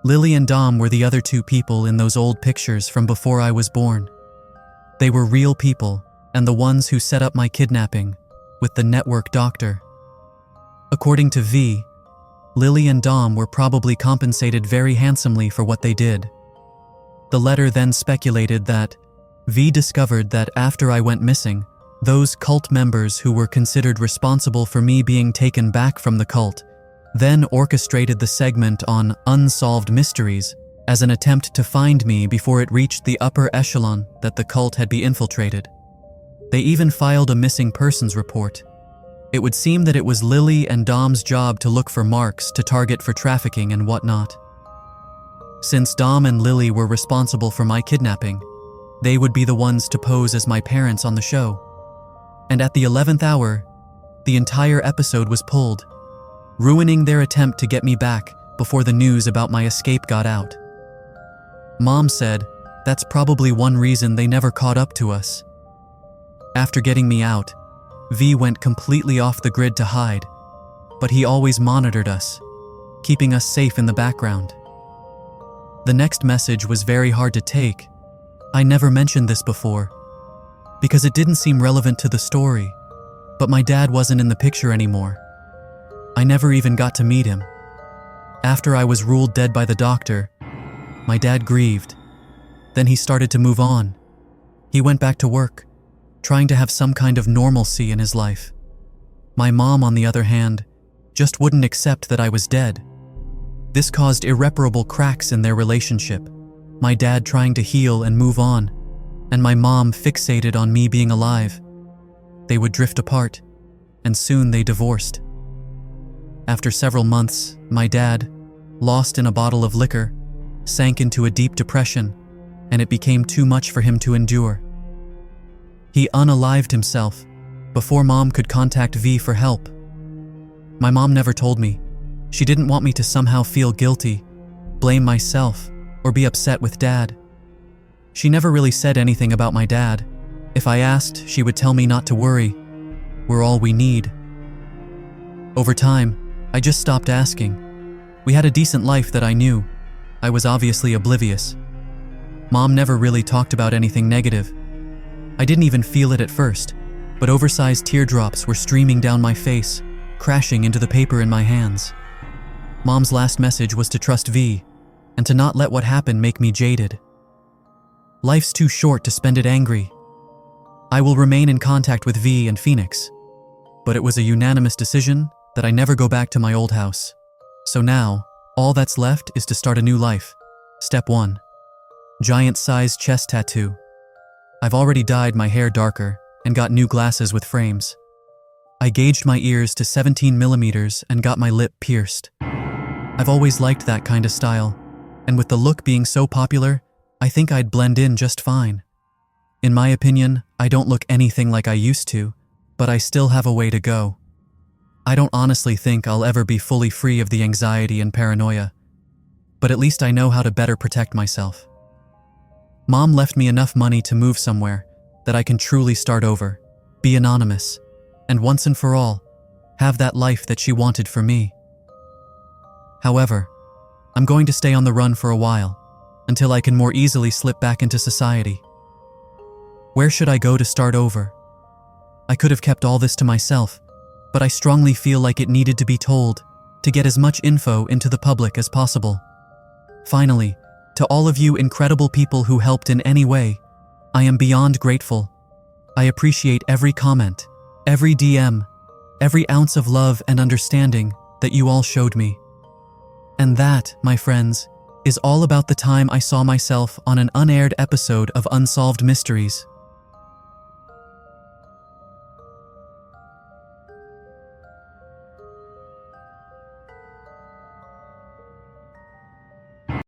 S1: Lily and Dom were the other 2 people in those old pictures from before I was born. They were real people and the ones who set up my kidnapping with the network doctor. According to V, Lily and Dom were probably compensated very handsomely for what they did. The letter then speculated that V discovered that after I went missing, those cult members who were considered responsible for me being taken back from the cult then orchestrated the segment on Unsolved Mysteries as an attempt to find me before it reached the upper echelon that the cult had been infiltrated. They even filed a missing persons report. It would seem that it was Lily and Dom's job to look for marks to target for trafficking and whatnot. Since Dom and Lily were responsible for my kidnapping, they would be the ones to pose as my parents on the show. And at the 11th hour, the entire episode was pulled, ruining their attempt to get me back before the news about my escape got out. Mom said that's probably one reason they never caught up to us. After getting me out, V went completely off the grid to hide, but he always monitored us, keeping us safe in the background. The next message was very hard to take. I never mentioned this before, because it didn't seem relevant to the story, but my dad wasn't in the picture anymore. I never even got to meet him. After I was ruled dead by the doctor, my dad grieved. Then he started to move on. He went back to work, trying to have some kind of normalcy in his life. My mom, on the other hand, just wouldn't accept that I was dead. This caused irreparable cracks in their relationship, my dad trying to heal and move on, and my mom fixated on me being alive. They would drift apart, and soon they divorced. After several months, my dad, lost in a bottle of liquor, sank into a deep depression, and it became too much for him to endure. He unalived himself before Mom could contact V for help. My mom never told me. She didn't want me to somehow feel guilty, blame myself, or be upset with Dad. She never really said anything about my dad. If I asked, she would tell me not to worry. We're all we need. Over time, I just stopped asking. We had a decent life that I knew. I was obviously oblivious. Mom never really talked about anything negative. I didn't even feel it at first, but oversized teardrops were streaming down my face, crashing into the paper in my hands. Mom's last message was to trust V, and to not let what happened make me jaded. Life's too short to spend it angry. I will remain in contact with V and Phoenix, but it was a unanimous decision that I never go back to my old house. So now, all that's left is to start a new life. Step 1. Giant-sized chest tattoo. I've already dyed my hair darker and got new glasses with frames. I gauged my ears to 17 millimeters and got my lip pierced. I've always liked that kind of style, and with the look being so popular, I think I'd blend in just fine. In my opinion, I don't look anything like I used to, but I still have a way to go. I don't honestly think I'll ever be fully free of the anxiety and paranoia, but at least I know how to better protect myself. Mom left me enough money to move somewhere that I can truly start over, be anonymous, and once and for all, have that life that she wanted for me. However, I'm going to stay on the run for a while, until I can more easily slip back into society. Where should I go to start over? I could have kept all this to myself, but I strongly feel like it needed to be told to get as much info into the public as possible. Finally, to all of you incredible people who helped in any way, I am beyond grateful. I appreciate every comment, every DM, every ounce of love and understanding that you all showed me. And that, my friends, is all about the time I saw myself on an unaired episode of Unsolved Mysteries.